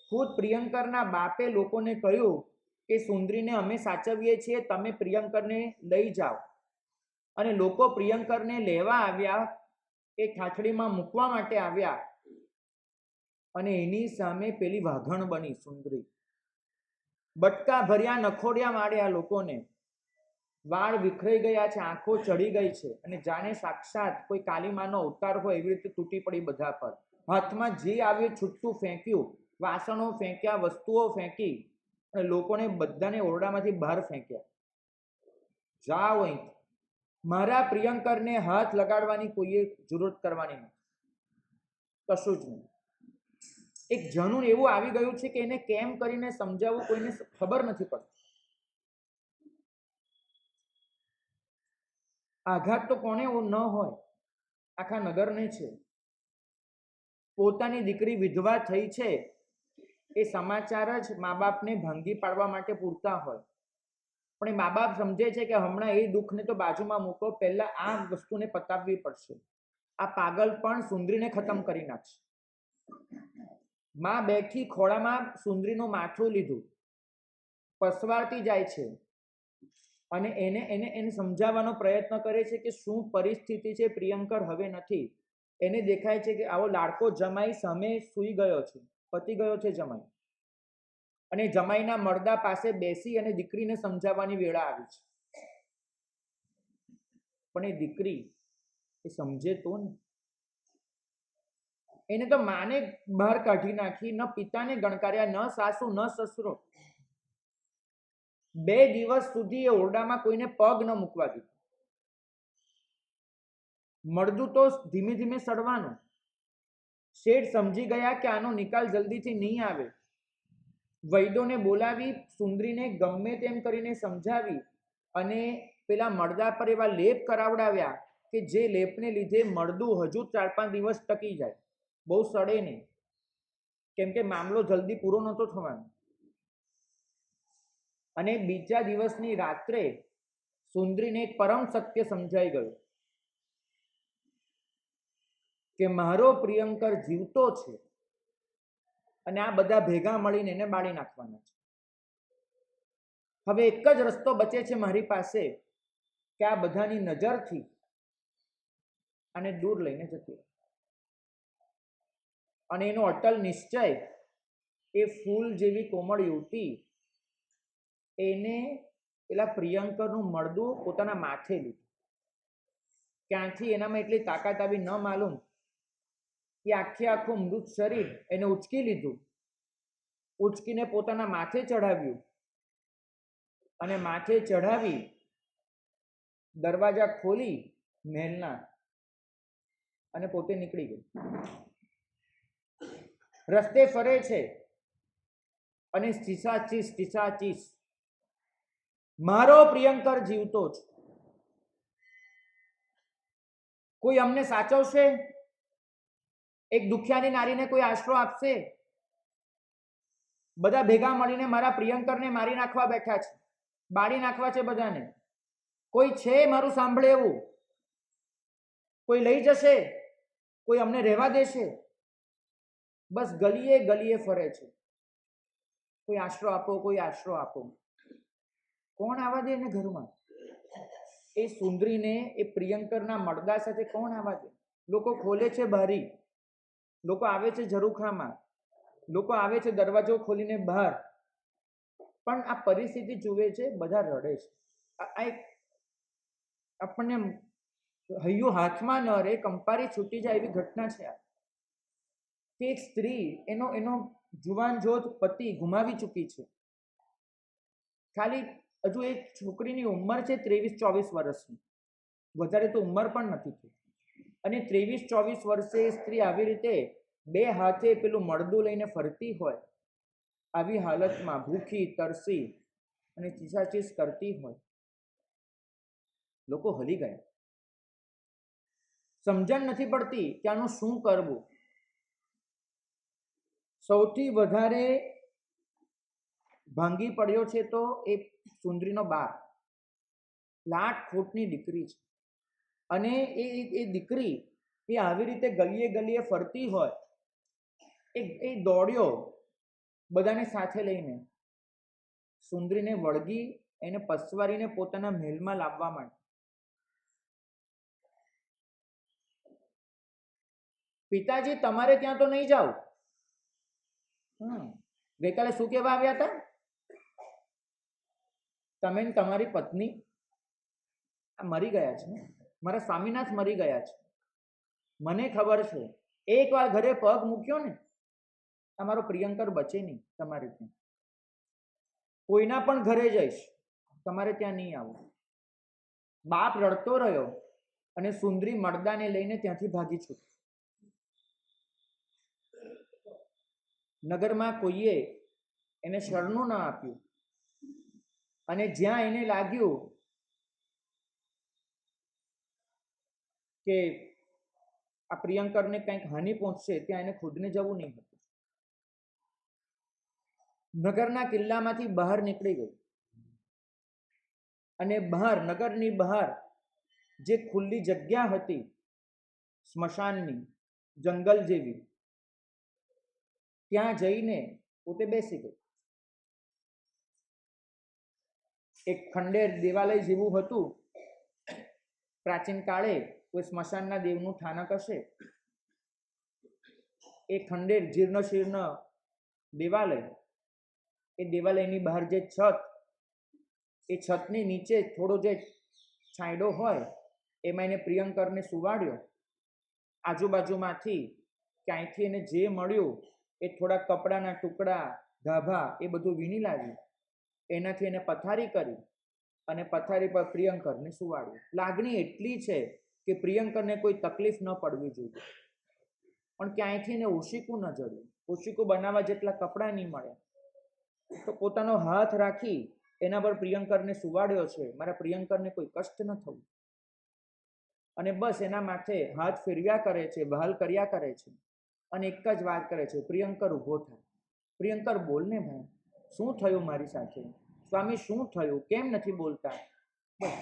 ખુદ પ્રિયંકરના બાપે લોકોને કહ્યું કે સુંદરીને અમે સાચવીએ છીએ, તમે પ્રિયંકરને લઈ જાઓ. અને લોકો પ્રિયંકરને લેવા આવ્યા, એ ઠાઠડીમાં મૂકવા માટે આવ્યા અને એની સામે પેલી વાઘણ બની સુંદરી. બટકા ભર્યા, નખોડિયા માર્યા લોકોને. વાળ વિખરાઈ ગયા છે, આંખો ચડી ગઈ છે અને જાણે સાક્ષાત કોઈ કાલીમાનો અવતાર હોય એવી રીતે તૂટી પડી બધા પર. હાથમાં જે આવ્યું છૂટું ફેંક્યું, વાસણો ફેંક્યા, વસ્તુઓ ફેંકી અને લોકોને બધાને ઓરડામાંથી બહાર ફેંક્યા. જાઓ અહીંથી, મારા પ્રિયંકરને હાથ લગાડવાની કોઈએ જરૂરત કરવાની નથી, કશું જ નહીં. એક જનૂન એવું આવી ગયું છે કે એને કેમ કરીને સમજાવવું કોઈને ખબર નથી પડતી. આઘાત તો કોને ન હોય, આખા નગરને છે. પોતાની દીકરી વિધવા થઈ છે એ સમાચાર જ મા બાપને ભાંગી પાડવા માટે પૂરતા હોય, પણ એ મા બાપ સમજે છે કે હમણાં એ દુઃખને તો બાજુમાં મૂકો, પહેલા આ વસ્તુને પતાવવી પડશે. આ પાગલ પણ સુંદરીને ખતમ કરી નાખશે. માં બેઠી ખોળામાં સુંદરીનું માથું લીધું, પસવારતી જાય છે અને એને સમજાવવાનો પ્રયત્ન કરે છે કે શું પરિસ્થિતિ છે, પ્રિયંકર હવે નથી. એને દેખાય છે કે આવો લાડકો જમાઈ સામે સૂઈ ગયો છે, પતી ગયો છે જમાઈ, અને જમાઈના મળદા પાસે બેસી અને દીકરીને સમજાવવાની વેળા આવી છે. પણ એ દીકરી એ સમજે તો ને. એને તો માને બહાર કાઢી નાખી, ન પિતાને ગણકાર્યા, ન સાસુ ન સસરો. 2 દિવસ સુધી એ ઓરડામાં કોઈને પગ ન મૂકવા દીધું. મળદું તો ધીમે ધીમે સડવાનું. શેઠ સમજી ગયા કે આનો નિકાલ જલ્દીથી નહીં આવે. વૈદોને બોલાવી સુંદરીને ગમે તેમ કરીને સમજાવી અને પેલા મળદા પર એવા લેપ કરાવડાવ્યા કે જે લેપને લીધે મળદું હજુ 4-5 દિવસ ટકી જાય, બહુ સડે નહીં, કેમ કે મામલો જલ્દી પૂરો નહોતો થવાનો. અને બીજા દિવસની રાત્રે સુંદરીને એક પરમ સત્ય સમજાઈ ગયું કે મારો પ્રિયંકર જીવતો છે અને આ બધા ભેગા મળીને એને બાળી નાખવાના છે. હવે એક જ રસ્તો બચે છે મારી પાસે કે આ બધાની નજરથી આને દૂર લઈને જતી. અને એનો અટલ નિશ્ચય, એ ફૂલ જેવી કોમળ યુવતી એને પેલા પ્રિયંકરનું મળદું પોતાના માથે લીધું. ક્યાંથી એનામાં એટલી તાકાત આવી ન માલુમ કે આખું મૃત શરીર એને ઉચકી લીધું, ઉચકીને પોતાના માથે ચડાવ્યું અને માથે ચડાવી દરવાજા ખોલી મહેલના અને પોતે નીકળી ગઈ. રસ્તે ફરે છે અને ચીસા ચીસ, મારો પ્રિયંકર જીવતો છે. કોઈ અમને સાચવશે? એક દુખિયાની નારીને કોઈ આશરો આપશે? બધા ભેગા મળીને મારા પ્રિયંકરને મારી નાખવા બેઠા છે, બાળી નાખવા છે બધાને. કોઈ છે મારું સાંભળે એવું? કોઈ લઈ જશે? કોઈ અમને રહેવા દેશે? બસ ગલીએ ગલીએ ફરે છે, કોઈ આશરો આપો, કોઈ આશરો આપો. કોણ આવવા દે એને ઘરમાં? એ સુંદરીને, એ પ્રિયંકરના મળદા સાથે કોણ આવવા દે? લોકો ખોલે છે બારી, લોકો આવે છે ઝરૂખામાં, લોકો આવે છે દરવાજો ખોલીને બહાર, પણ આ પરિસ્થિતિ જુએ છે, બધા રડે છે. આ એક આપણને હૈયું હાથમાં ન રહે, કંપારી છૂટી જાય એવી ઘટના છે આ. કે એક સ્ત્રી એનો જુવાન જોત પતિ ગુમાવી ચૂકી છે. ખાલી હજુ એક છોકરીની ઉંમર છે 23-24 વર્ષની, વધારે તો ઉંમર પણ નથી થઈ. અને 23-24 વર્ષે સ્ત્રી આવી રીતે બે હાથે પેલું મળદું લઈને ફરતી હોય, આવી હાલતમાં ભૂખી તરસી અને ચીસાચીસ કરતી હોય. લોકો હલી ગયા. સમજણ નથી પડતી કે આનું શું કરવું. સૌથી વધારે ભાંગી પડ્યો છે તો એ સુંદરીનો બાપ. લાટ ખોટની દીકરી છે, અને એ દીકરી એ આવી રીતે ગલીએ ગલીએ ફરતી હોય. એ દોડ્યો બધાને સાથે લઈને, સુંદરીને વળગી એને પસવારીને પોતાના મહેલમાં લાવવા માટે. પિતાજી, તમારે ત્યાં તો નહીં જાવ. ગઈકાલે શું કહેવા આવ્યા હતા? તમે તમારી પત્ની મરી ગયા છે ને? મારા સ્વામીનાથ મરી ગયા છે, મને ખબર છે. એકવાર ઘરે પગ મૂક્યો ને, તમારો પ્રિયંકર બચે નહીં તમારે ત્યાં. કોઈના પણ ઘરે જઈશ, તમારે ત્યાં નહીં આવું. બાપ રડતો રહ્યો અને સુંદરી મળદાને લઈને ત્યાંથી ભાગી છૂટી. નગરમાં કોઈએ એને શરણું ના આપ્યું, અને જ્યાં એને લાગ્યું કે આ પ્રિયંકરને કંઈક હાનિ પહોંચશે, ત્યાં એને ખુદને જવું નહીં હતું. નગરના કિલ્લામાંથી બહાર નીકળી ગઈ, અને બહાર, નગરની બહાર જે ખુલ્લી જગ્યા હતી, સ્મશાનની, જંગલ જેવી, ત્યાં જઈને પોતે બેસી ગઈ. એક ખંડેર દેવાલય જેવું હતું. પ્રાચીન કાળે કોઈ સ્મશાનના દેવનું સ્થાનક હશે. એ ખંડેર જીર્ણ શીર્ણ દેવાલય, એ દેવાલયની બહાર જે છત, એ છતની નીચે થોડો જે છાંયડો હોય, એમાં એને પ્રિયંકરને સુવાડ્યો. આજુબાજુમાંથી ક્યાંયથી એને જે મળ્યું એ થોડા કપડાના ટુકડા, ધાભા, એ બધું વીણી લાવ્યું. એનાથી એને પથારી કરી અને પથારી પર પ્રિયંકરને સુવાડ્યું. લાગણી એટલી છે કે પ્રિયંકરને કોઈ તકલીફ ન પડવી જોઈએ, પણ ક્યાંયથી એને ઓશીકું ન જડ્યું. ઓશીકું બનાવવા જેટલા કપડાં નહીં મળ્યા, તો પોતાનો હાથ રાખી એના પર પ્રિયંકરને સુવાડ્યો છે, મારા પ્રિયંકરને કોઈ કષ્ટ ન થવું. અને બસ એના માથે હાથ ફેરવ્યા કરે છે, વહાલ કર્યા કરે છે, અને એક જ વાત કરે છે, પ્રિયંકર ઊભો થાય. પ્રિયંકર બોલને ભાઈ, શું થયું મારી સાથે? સ્વામી શું થયું? કેમ નથી બોલતા? બસ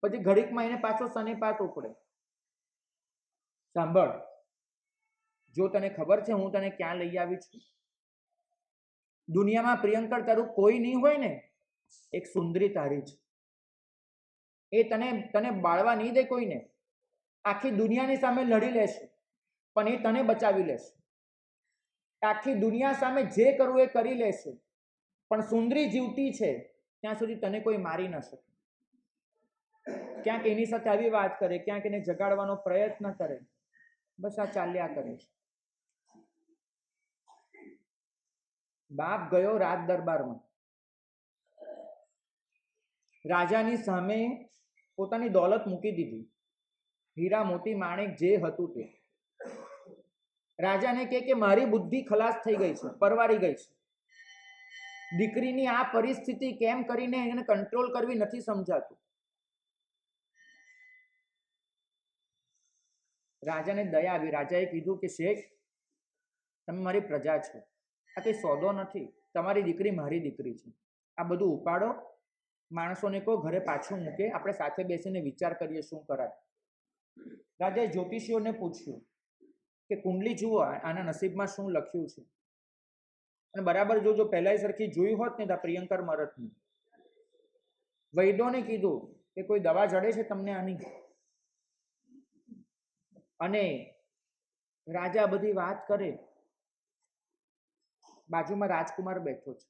પછી ઘડીકમાં એને પાછો સનેપાત ઉપડે. સાંભળ, જો તને ખબર છે હું તને ક્યાં લઈ આવી છું? દુનિયામાં પ્રિયંકર તારું કોઈ નહીં હોય ને, એક સુંદરી તારી છે. એ તને બાળવા નહીં દે કોઈને. આખી દુનિયાની સામે લડી લેશે, પણ એ તને બચાવી લેશે. આખી દુનિયા સામે જે કરવું એ કરી લેશે, પણ સુંદરી જીવતી છે ત્યાં સુધી તને કોઈ મારી ન શકે. ક્યાંક એની સાથે આવી વાત કરે, ક્યાંક એને જગાડવાનો પ્રયત્ન કરે. બસ આ ચાલ્યા કરે છે. બાપ ગયો રાજ દરબારમાં. રાજાની સામે પોતાની દોલત મૂકી દીધી, હીરા મોતી માણેક જે હતું તે. રાજાને કે મારી બુદ્ધિ ખલાસ થઈ ગઈ છે, પરવારી ગઈ છે. દીકરીની આ પરિસ્થિતિ કેમ કરીને એને કંટ્રોલ કરવી નથી સમજાતું. રાજાને દયા આવી. રાજાએ કીધું કે શેઠ, તમે મારી પ્રજા છો, આ કંઈ સોદો નથી, તમારી દીકરી મારી દીકરી છે, આ બધું ઉપાડો, માણસોને કહો ઘરે પાછું મૂકે, આપણે સાથે બેસીને વિચાર કરીએ શું કરાય. રાજાએ જ્યોતિષીઓને પૂછ્યું કે કુંડલી જુઓ, આના નસીબમાં શું લખ્યું છે, અને બરાબર જો પહેલાંય સરખી જોઈ હોત ને તો પ્રિયંકર મરત નહીં. વૈદોને કીધું કે કોઈ દવા જડે છે તમને આની, અને રાજા બધી વાત કરે. બાજુમાં રાજકુમાર બેઠો છે,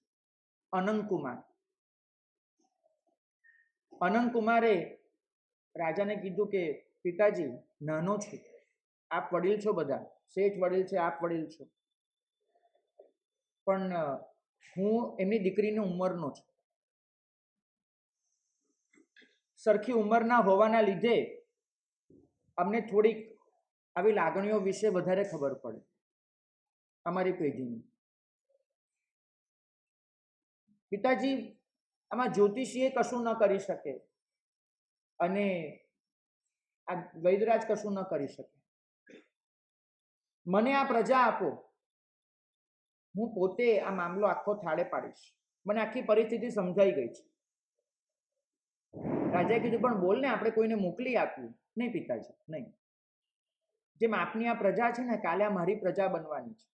અનંતકુમાર. અનંતકુમારે રાજાને કીધું કે પિતાજી, નાનો છે, આપ વડીલ છો, બધા શેઠ વડીલ છે, આપ વડીલ છો, પણ હું એમની દીકરીની ઉંમરનો છું. સરખી ઉંમરના હોવાના લીધે અમને થોડીક આવી લાગણીઓ વિશે વધારે ખબર પડે અમારી પેઢીની. પિતાજી, આમાં જ્યોતિષીએ કશું ન કરી શકે અને આ વૈદરાજ કશું ન કરી શકે. મને આ પ્રજા આપો, હું પોતે આ મામલો આખો થાળે પાડીશ. મને આખી પરિસ્થિતિ સમજાઈ ગઈ છે. રાજાએ કીધું પણ બોલ ને, આપણે કોઈને મોકલી આપ્યું. નહીં પિતાજી, નહીં. જેમ આપની આ પ્રજા છે ને, કાલે આ મારી પ્રજા બનવાની છે.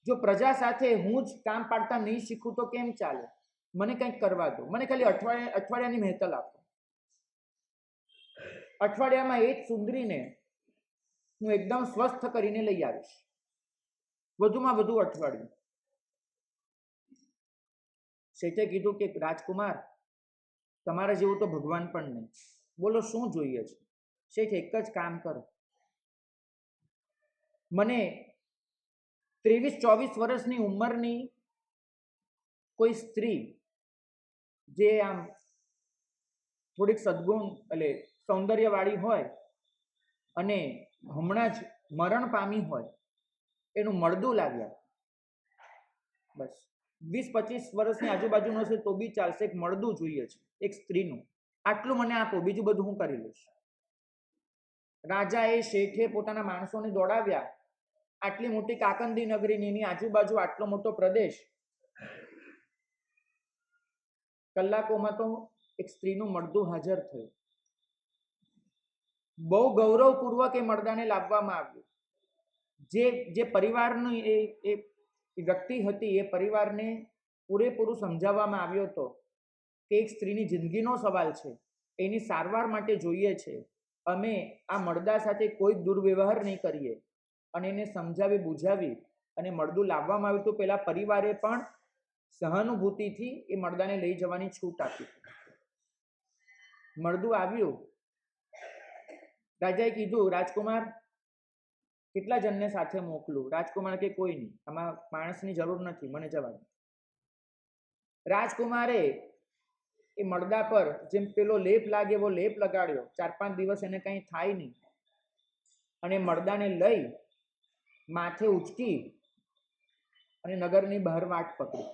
જો પ્રજા સાથે હું જ કામ પાડતા નહીં શીખું તો કેમ ચાલે? મને કંઈક કરવા દો, મને ખાલી અઠવાડિયાની મહેતલ આપો. અઠવાડિયામાં એક સુંદરીને હું એકદમ સ્વસ્થ કરીને લઈ આવીશ, વધુમાં વધુ અઠવાડિયું. શેઠે કીધું કે રાજકુમાર, તમારા જેવું તો ભગવાન પણ નહીં. બોલો શું જોઈએ છે? શેઠ, એક જ કામ કરો, મને 23-24 વર્ષની ઉંમરની કોઈ સ્ત્રી જે આમ થોડીક સદગુણ એટલે સૌંદર્યવાળી હોય અને હમણાં જ મરણ પામી હોય એનું મળદું લાવ્યા. બસ 20-25 વર્ષની આજુબાજુનો છે તો બી ચાલશે, એક મળદું જોઈએ છે એક સ્ત્રીનું. આટલું મને આપો, બીજું બધું હું કરી લઈશ. રાજાએ શેઠે પોતાના માણસોને દોડાવ્યા. આટલી મોટી કાકંદી નગરીની એની આજુબાજુ આટલો મોટો પ્રદેશ, કલાકોમાં તો એક સ્ત્રીનું મળદું હાજર થયું. બહુ ગૌરવપૂર્વક એ મળદાને લાવવામાં આવ્યું. જે પરિવારની એ વ્યક્તિ હતી, એ પરિવારને પૂરેપૂરું સમજાવવામાં આવ્યો હતો કે એક સ્ત્રીની જિંદગીનો સવાલ છે, એની સારવાર માટે જોઈએ છે, અમે આ મળદા સાથે કોઈ દુર્વ્યવહાર નહીં કરીએ. અને એને સમજાવી બુઝાવી અને મળદું લાવવામાં આવ્યું હતું. પેલા પરિવારે પણ સહાનુભૂતિથી એ મળદાને લઈ જવાની છૂટ આપી. મળદું આવ્યું. રાજાએ કીધું, રાજકુમાર કેટલા જણને સાથે મોકલું? રાજકુમાર કે કોઈ નહીં, આમાં માણસની જરૂર નથી, મને જવા દો. રાજકુમારે એ મળદા પર જેમ પેલો લેપ લાગે એવો લેપ લગાડ્યો. 4-5 દિવસ એને કંઈ થાય નહીં. અને મળદાને લઈ માથે ઉચકી અને નગરની બહાર વાટ પકડી.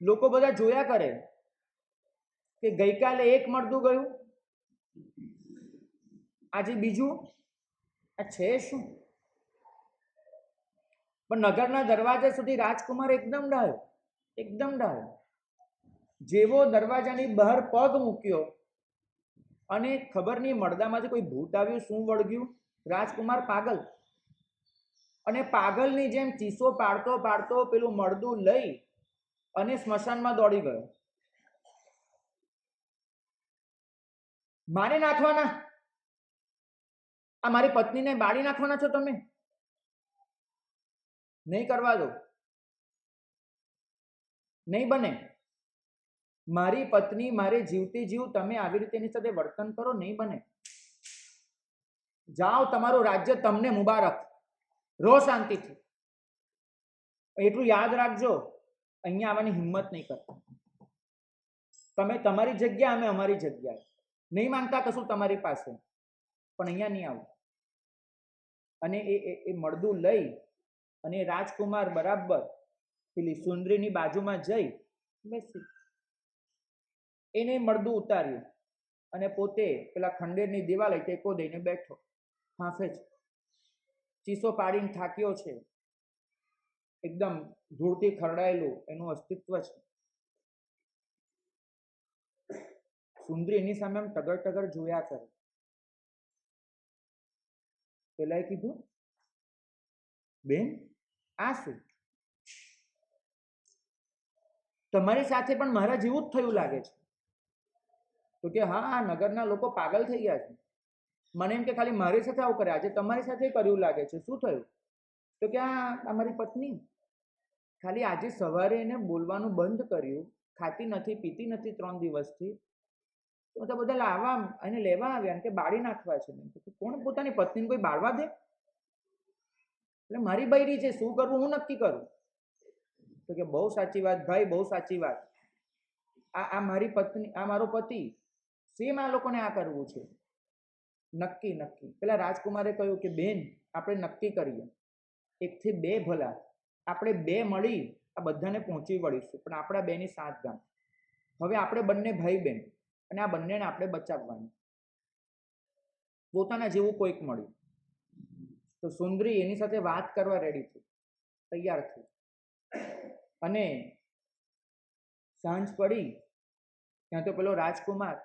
લોકો બધા જોયા કરે કે ગઈકાલે એક મળદું ગયું, આજે બીજું. આ છે શું? પણ નગરના દરવાજા સુધી રાજકુમાર એકદમ ડાયો, એકદમ ડાયો. જેવો દરવાજાની બહાર પગ મૂક્યો અને ખબર નહીં મળદામાંથી કોઈ ભૂત આવ્યું, શું વળગ્યું, રાજકુમાર પાગલ. અને પાગલની જેમ ચીસો પાડતો પાડતો પેલું મળદું લઈ અને સ્મશાનમાં દોડી ગયો. મારી નાખવાના, આ મારી પત્નીને બાળી નાખવાના છો તમે? નહીં કરવા દો, નહીં બને. મારી પત્ની મારે જીવતી જીવ, તમે આવી રીતે એની સાથે વર્તન કરો, નહીં બને. જાઓ, તમારું રાજ્ય તમને મુબારક, રહો શાંતિથી. એટલું યાદ રાખજો, અહીંયા આવવાની હિંમત નહીં કરતા. તમે તમારી જગ્યા, અમે અમારી જગ્યાએ. નહીં માંગતા કશું તમારી પાસે, પણ અહીંયા નહીં આવું. અને એ મળદું લઈ અને રાજકુમાર બરાબર પેલી સુંદરીની બાજુમાં જઈ બેસી. એને મળદું ઉતાર્યું અને પોતે પેલા ખંડેરની દિવાલે ટેકો દઈને બેઠો, હાંફે છે, ચીસો પાડીને થાક્યો છે, એકદમ ધૂળથી ખરડાયેલું એનું અસ્તિત્વ છે. સુંદરી એની સામે આમ ટગર ટગર જોયા કરે. પેલાએ કીધું, બેન આ શું? તમારી સાથે પણ મારા જેવું જ થયું લાગે છે. તો કે હા, આ નગરના લોકો પાગલ થઈ ગયા છે. મને એમ કે ખાલી મારી સાથે આવું કરે, આજે તમારી સાથે કર્યું લાગે છે. શું થયું? તો કે આ મારી પત્ની, ખાલી આજે સવારે એને બોલવાનું બંધ કર્યું, ખાતી નથી પીતી નથી 3 દિવસથી, તો બધા લાવવા એને લેવા આવ્યા કે બાળી નાખવા છે. કોણ પોતાની પત્નીને કોઈ બાળવા દે? એટલે મારી બૈરી છે, શું કરવું હું નક્કી કરું. તો કે બહુ સાચી વાત ભાઈ, બહુ સાચી વાત. આ મારી પત્ની, આ મારો પતિ, સેમ આ લોકોને આ કરવું છે. નક્કી નક્કી. પેલા રાજકુમારે કહ્યું કે બેન આપણે નક્કી કરીએ, 1 થી 2 ભલા, આપણે 2 મળી આ બધાને પહોંચી વળીશું, પણ આપણા 2 ની 7 ગામ. હવે આપણે બંને ભાઈ બહેન અને આ બંનેને આપણે બચાવવાનું. પોતાના જેવું કોઈક મળ્યું તો સુંદરી એની સાથે વાત કરવા રેડી થઈ, તૈયાર થઈ. અને સાંજ પડી ત્યાં તો પેલો રાજકુમાર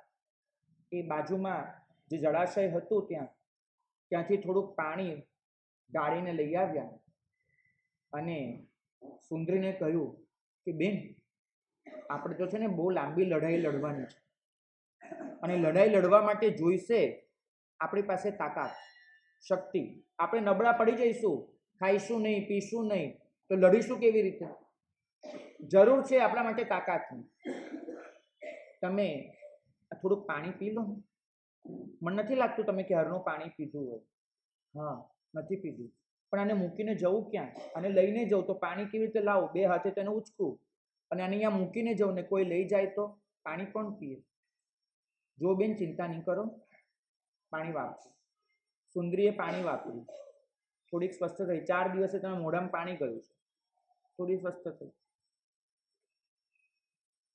એ બાજુમાં જે જળાશય હતું ત્યાંથી થોડુંક પાણી ગાળીને લઈ આવ્યા અને સુંદરીને કહ્યું કે બેન આપણે તો છે ને બહુ લાંબી લડાઈ લડવાની છે, અને લડાઈ લડવા માટે જોઈશે આપણી પાસે તાકાત, શક્તિ. આપણે નબળા પડી જઈશું, ખાઈશું નહીં, પીશું નહીં, તો લડીશું કેવી રીતે? જરૂર છે આપણા માટે તાકાતની. તમે થોડુંક પાણી પી લો. મને નથી લાગતું તમે ક્યારનું પાણી પીધું હોય. હા, નથી પીધું. પણ આને મૂકીને જવું ક્યાં? અને લઈને જવું તો પાણી કેવી રીતે લાવું? 2 હાથે તેને ઉચકું અને આને અહીંયા મૂકીને જવું ને કોઈ લઈ જાય તો પાણી કોણ પીએ? જો બેન ચિંતા નહીં કરો, પાણી વાપરું. સુંદરીએ પાણી વાપર્યું, થોડીક સ્વસ્થ થઈ. 4 દિવસે તમે મોઢામાં પાણી ગયું છે, થોડી સ્વસ્થ થઈ.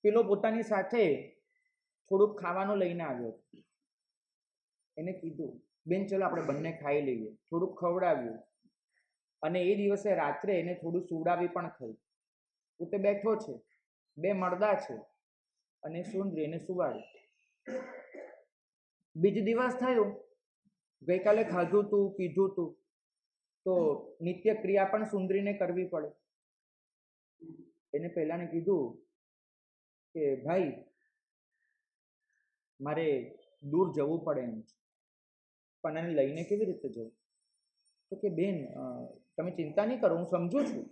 પેલો પોતાની સાથે થોડુંક ખાવાનું લઈને આવ્યો. એને કીધું બેન ચલો આપણે બંને ખાઈ લઈએ. થોડુંક ખવડાવ્યું અને એ દિવસે રાત્રે એને થોડું સુવડાવી પણ થઈ. પોતે બેઠો છે, 2 મરદા છે અને સુંદરી એને સુવાડી. બીજ દિવસ થયું, ગઈકાલે ખાધું તું પીધું તું, તો નિત્ય ક્રિયા પણ સુંદરીને કરવી પડે. એને પહેલાને કીધું કે ભાઈ મારે દૂર જવું પડે એમ છે, પણ એને લઈને કેવી રીતે જવું? તો કે બેન તમે ચિંતા નહીં કરો, હું સમજુ છું,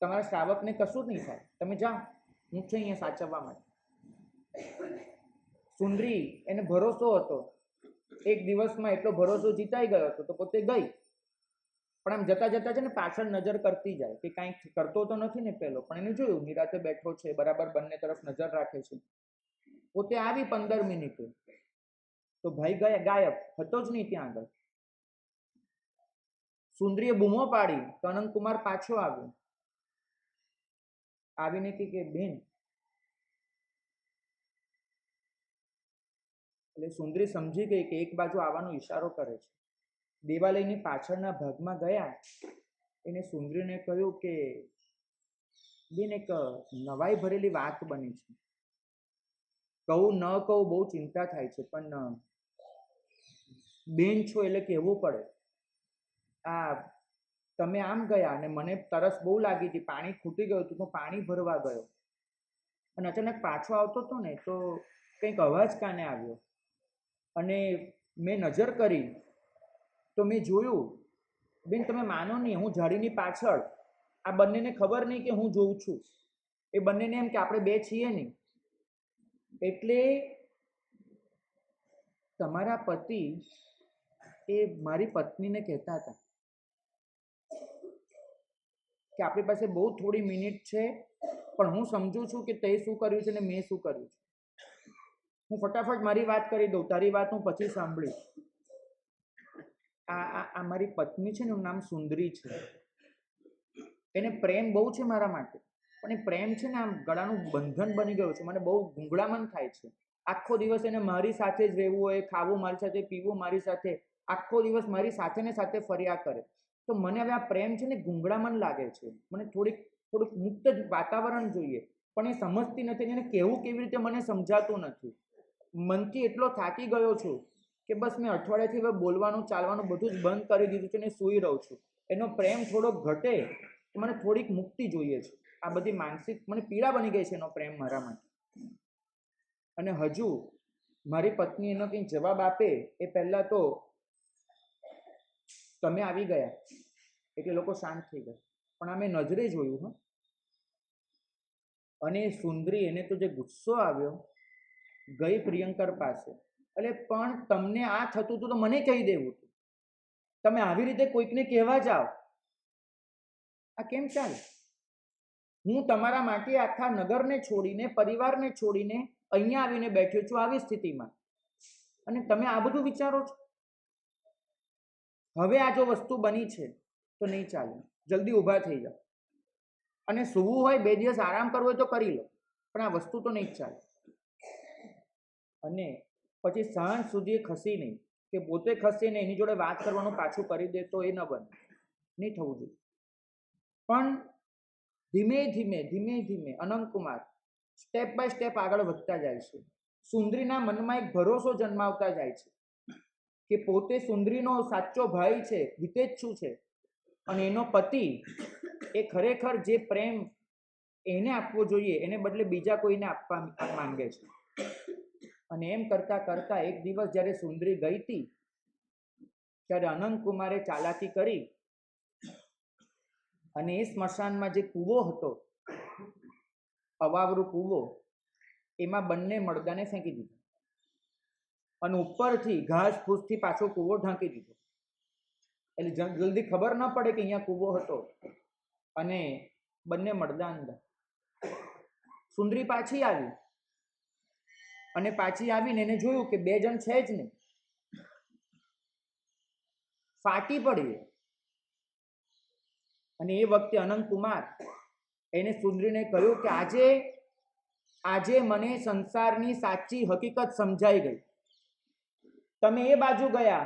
તમારા શ્રાવકને કશું જ નહીં થાય, તમે જાઓ, હું છું અહીંયા સાચવવા માટે. સુંદરી એને ભરોસો હતો, 1 દિવસમાં એટલો ભરોસો જીતાઈ ગયો હતો તો પોતે ગઈ. પણ આમ જતા જતા છે ને પાછળ નજર કરતી જાય કે કાંઈક કરતો તો નથી ને પેલો. પણ એને જોયું નિરાતે બેઠો છે, બરાબર બંને તરફ નજર રાખે છે. પોતે આવી 15 મિનિટે તો ભાઈ ગાયબ, હતો જ નહીં ત્યાં આગળ. સુંદરીએ બૂમો પાડી તો અનંતકુમાર પાછો આવ્યો. આવીને કે બેન, એટલે સુંદરી સમજી ગઈ કે એક બાજુ આવવાનો ઈશારો કરે છે. દેવાલયની પાછળના ભાગમાં ગયા. એને સુંદરીને કહ્યું કે બેન એક નવાઈ ભરેલી વાત બની છે, કહું ન કહું બહુ ચિંતા થાય છે, પણ બેન છો એટલે કહેવું પડે. આ તમે આમ ગયા અને મને તરસ બહુ લાગી હતી, પાણી ખૂટી ગયું હતું, તો પાણી ભરવા ગયો અને અચાનક પાછો આવતો હતો ને તો કંઈક અવાજ કાને આવ્યો અને મેં નજર કરી તો મેં જોયું, બેન તમે માનો નહીં, હું ઝાડીની પાછળ, આ બંનેને ખબર નહીં કે હું જોઉં છું. એ બંનેને એમ કે આપણે 2 છીએ નહીં. એટલે તમારા પતિ એ મારી પત્નીને કહેતા હતા કે આપણી પાસે બહુ થોડી મિનિટ છે, પણ હું સમજુ છું કે તે શું કર્યું છે ને મેં શું કર્યું છે. હું ફટાફટ મારી વાત કરી દઉં, તારી વાત હું પછી સાંભળીશ. આ મારી પત્ની છે ને, એનું નામ સુંદરી છે. એને પ્રેમ બહુ છે મારા માટે, પણ એ પ્રેમ છે ને આમ ગળાનું બંધન બની ગયું છે, મને બહુ ગુંગળામણ થાય છે. આખો દિવસ એને મારી સાથે જ રહેવું હોય, ખાવું મારી સાથે, પીવું મારી સાથે, આખો દિવસ મારી સાથે ને સાથે ફર્યા કરે. તો મને હવે આ પ્રેમ છે ને ગૂંગળામણ લાગે છે. મને થોડુંક મુક્ત વાતાવરણ જોઈએ, પણ એ સમજતી નથી. એને કહેવું કેવી રીતે મને સમજાતું નથી. મનથી એટલો થાકી ગયો છું કે બસ મેં અઠવાડિયાથી હવે બોલવાનું ચાલવાનું બધું જ બંધ કરી દીધું છે ને સૂઈ રહું છું. એનો પ્રેમ થોડો ઘટે તો મને થોડીક મુક્તિ જોઈએ છે. આ બધી માનસિક મને પીડા બની ગઈ છે એનો પ્રેમ મારા માટે. અને હજુ મારી પત્ની એનો કંઈ જવાબ આપે એ પહેલા તો તમે આવી ગયા એટલે લોકો શાંત થઈ ગયા. પણ અમે નજરે જોયું. અને સુંદરી એને તો જે ગુસ્સો આવ્યો, ગઈ પ્રિયંકર પાસે. એટલે પણ તમને આ થતું હતું તો મને કહી દેવું હતું. તમે આવી રીતે કોઈકને કહેવા જાઓ, આ કેમ ચાલે? હું તમારા માટે આખા નગરને છોડીને, પરિવારને છોડીને અહીંયા આવીને બેઠ્યો છું આવી સ્થિતિમાં, અને તમે આ બધું વિચારો છો? હવે આ જો વસ્તુ બની છે તો નહીં ચાલે. જલ્દી ઊભા થઈ જાઓ, અને સૂવું હોય 2 દિવસ આરામ કરવો હોય તો કરી લો, પણ આ વસ્તુ તો નહીં ચાલે. અને પછી સાંજ સુધી ખસી નહીં, કે પોતે ખસીને એની જોડે વાત કરવાનું પાછું કરી દે તો એ ન બને, નહીં થવું જોઈએ. પણ ધીમે ધીમે અનંતકુમાર સ્ટેપ બાય સ્ટેપ આગળ વધતા જાય છે. સુંદરીના મનમાં એક ભરોસો જન્માવતા જાય છે કે પોતે સુંદરીનો સાચો ભાઈ છે, હિતેચ્છુ છે, અને એનો પતિ એ ખરેખર જે પ્રેમ એને આપવો જોઈએ એને બદલે બીજા કોઈને આપવા માંગે છે. અને એમ કરતા કરતા એક દિવસ જ્યારે સુંદરી ગઈ હતી ત્યારે અનંતકુમારે ચાલાકી કરી અને એ સ્મશાનમાં જે કૂવો હતો, અવાવરૂ કૂવો, એમાં બંને મરદાને ફેંકી દીધો અને ઉપરથી ઘાસ ફૂસથી પાછો કૂવો ઢાંકી દીધો. એટલે જલ્દી ખબર ન પડે કે અહીંયા કૂવો હતો. અને બંને મરદા અંદર. સુંદરી પાછી આવી, અને પાછી આવીને એને જોયું કે 2 જણ છે જ નહીં. ફાટી પડી. અને એ વખતે અનંતકુમાર એને સુંદરીને કહ્યું કે આજે મને સંસારની સાચી હકીકત સમજાઈ ગઈ. તમે એ બાજુ ગયા,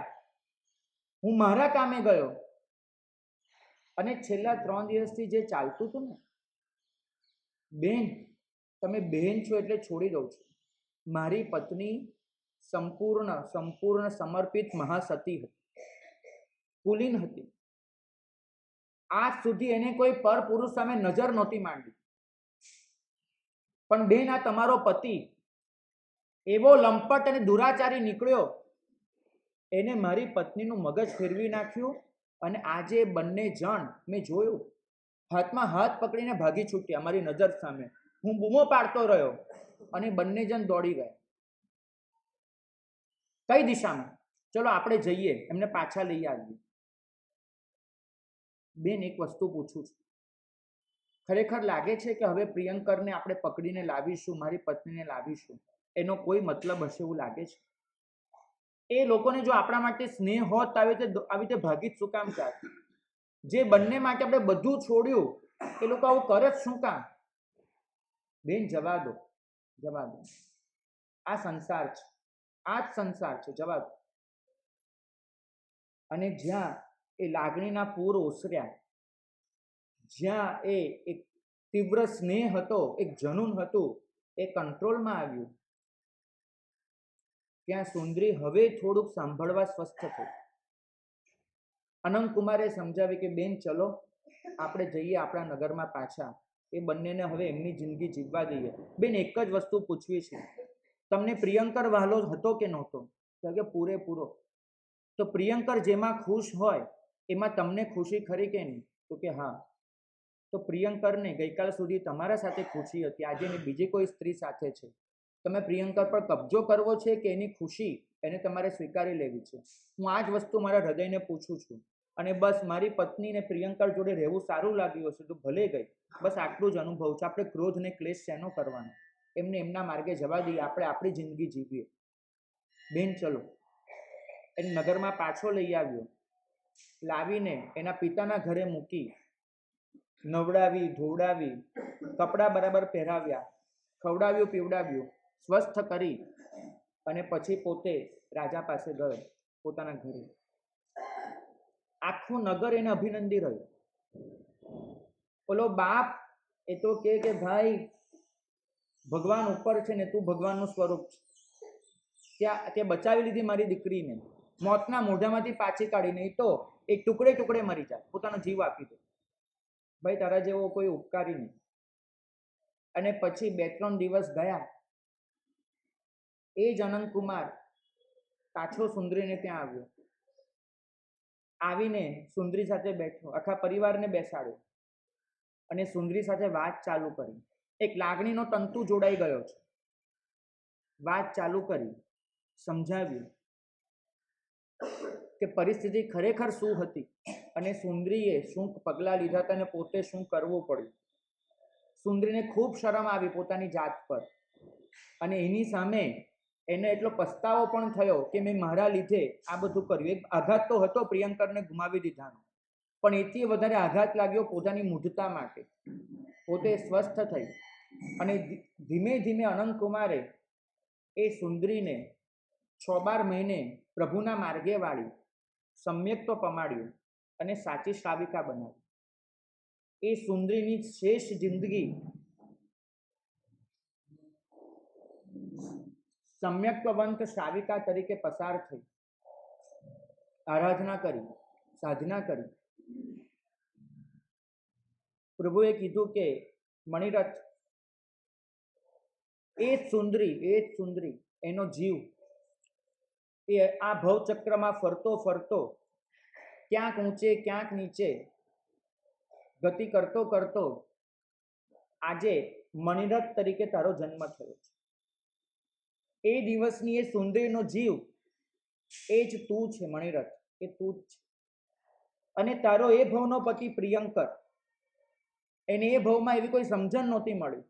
હું મારા કામે ગયો, અને છેલ્લા 3 દિવસથી જે ચાલતું હતું ને, બેન તમે બહેન છો એટલે છોડી દઉં છું. મારી પત્ની સંપૂર્ણ સમર્પિત મહાસતી હતી, કુલીન હતી. આજ સુધી એને કોઈ પર પુરુષ સામે નજર નહોતી માંડી. પણ બેન, આ તમારો પતિ એવો લંપટ અને દુરાચારી નીકળ્યો, એને મારી પત્નીનું મગજ ફેરવી નાખ્યું. અને આજે બંને જણ મેં જોયું હાથમાં હાથ પકડીને ભાગી છૂટ્યા મારી નજર સામે. હું બૂમો પાડતો રહ્યો અને બંને જણ દોડી ગયા. કઈ દિશામાં? ચલો આપણે જઈએ, એમને પાછા લઈ આવીએ. બેન, એક વસ્તુ પૂછું છું, ખરેખર લાગે છે કે હવે પ્રિયંકરને આપણે પકડીને લાવીશું, મારી પત્નીને લાવીશું, એનો કોઈ મતલબ હશે એવું લાગે છે? એ લોકોને જો આપણા માટે સ્નેહ હોત આવી રીતે ભાગી શું કામ ચાલે? જે બંને માટે આપણે બધું છોડ્યું, એ લોકો આવું કરે જ શું કામ? બેન, જવા દો. આ સંસાર છે, આ જ સંસાર છે, જવા દો. અને જ્યાં એ લાગણીના પૂર ઓસર્યા, જ્યાં એ એક તીવ્ર સ્નેહ હતો, એક જનૂન હતું, એ કંટ્રોલમાં આવ્યું, ત્યાં સુંદરી હવે થોડુંક સાંભળવા સ્વસ્થ થઈ. અનંતકુમારે સમજાવી કે બેન ચલો આપણે જઈએ આપણા નગરમાં પાછા. એ બંનેને હવે એમની જિંદગી જીવવા દઈએ. બેન, એક જ વસ્તુ પૂછવી છે, તમને પ્રિયંકર વહાલો હતો કે નહોતો? કે પૂરેપૂરો. તો પ્રિયંકર જેમાં ખુશ હોય એમાં તમને ખુશી ખરી કે નહીં? તો કે હા. તો પ્રિયંકરને ગઈકાલ સુધી તમારા સાથે ખુશી હતી, આજે એની બીજી કોઈ સ્ત્રી સાથે છે. તમે પ્રિયંકર પર કબજો કરવો છે કે એની ખુશી એને તમારે સ્વીકારી લેવી છે? હું આ જ વસ્તુ મારા હૃદયને પૂછું છું. અને બસ મારી પત્નીને પ્રિયંકર જોડે રહેવું સારું લાગ્યું હશે તો ભલે ગઈ, બસ આટલું જ અનુભવ છે. આપણે ક્રોધ ને ક્લેશ શેનો કરવાનો? એમને એમના માર્ગે જવા દઈએ, આપણે આપણી જિંદગી જીવીએ. બેન ચલો. એને નગરમાં પાછો લઈ આવ્યો, લાવીને એના પિતાના ઘરે મૂકી, નવડાવી ધોવડાવી, કપડાં બરાબર પહેરાવ્યા, ખવડાવ્યું પીવડાવ્યું, સ્વસ્થ કરી અને પછી પોતે રાજા પાસે ગયો, પોતાના ઘરે. આખું નગર એને અભિનંદી રહ્યું. ઓલો બાપ એ તો કે ભાઈ ભગવાન ઉપર છે ને તું ભગવાનનું સ્વરૂપ છે, તે બચાવી લીધી મારી દીકરીને, મોતના મોઢામાંથી પાછી કાઢી, નહીં તો એક ટુકડે ટુકડે મરી જાય, પોતાનો જીવ આપી દે. ભાઈ તારા જેવો કોઈ ઉપકારી નહીં. અને પછી 2-3 દિવસ ગયા, એ જ અનંતકુમાર પાછો સુંદરીને ત્યાં આવ્યો. આવીને સુંદરી સાથે બેઠો, આખા પરિવારને બેસાડ્યો અને સુંદરી સાથે વાત ચાલુ કરી. એક લાગણીનો તંતુ જોડાઈ ગયો છે. વાત ચાલુ કરી, સમજાવ્યું કે પરિસ્થિતિ ખરેખર શું હતી અને સુંદરીએ શું પગલાં લીધા હતા અને પોતે શું કરવું પડ્યું. સુંદરીને ખૂબ શરમ આવી પોતાની જાત પર, અને એની સામે એને એટલો પસ્તાવો પણ થયો કે મેં મારા લીધે આ બધું કર્યું. એક આઘાત તો હતો પ્રિયંકરને ગુમાવી દીધાનો, પણ એથી વધારે આઘાત લાગ્યો પોતાની મૂઢતા માટે. પોતે સ્વસ્થ થઈ અને ધીમે ધીમે અનંતકુમારે એ સુંદરીને 6-12 મહિને પ્રભુના માર્ગે વાળી, સમ્યક તો પમાડ્યું અને સાચી શ્રાવિકા બનાવી. એ સુંદરીની શેષ જિંદગી સમ્યક્વંત શ્રાવિકા તરીકે પસાર થઈ. આરાધના કરી, સાધના કરી. પ્રભુએ કીધું કે મણિરથ, એ જ સુંદરી એનો જીવ એ આ ભવચક્રમાં ફરતો ફરતો ક્યાંક ઊંચે ક્યાંક નીચે ગતિ કરતો કરતો આજે મણિરથ તરીકે તારો જન્મ થયો છે. એ દિવસની એ સુંદરીનો જીવ એ જ તું છે મણિરથ, એ તું જ છે. અને તારો એ ભવનો પતિ પ્રિયંકર, એને એ ભવમાં એવી કોઈ સમજણ નહોતી મળી.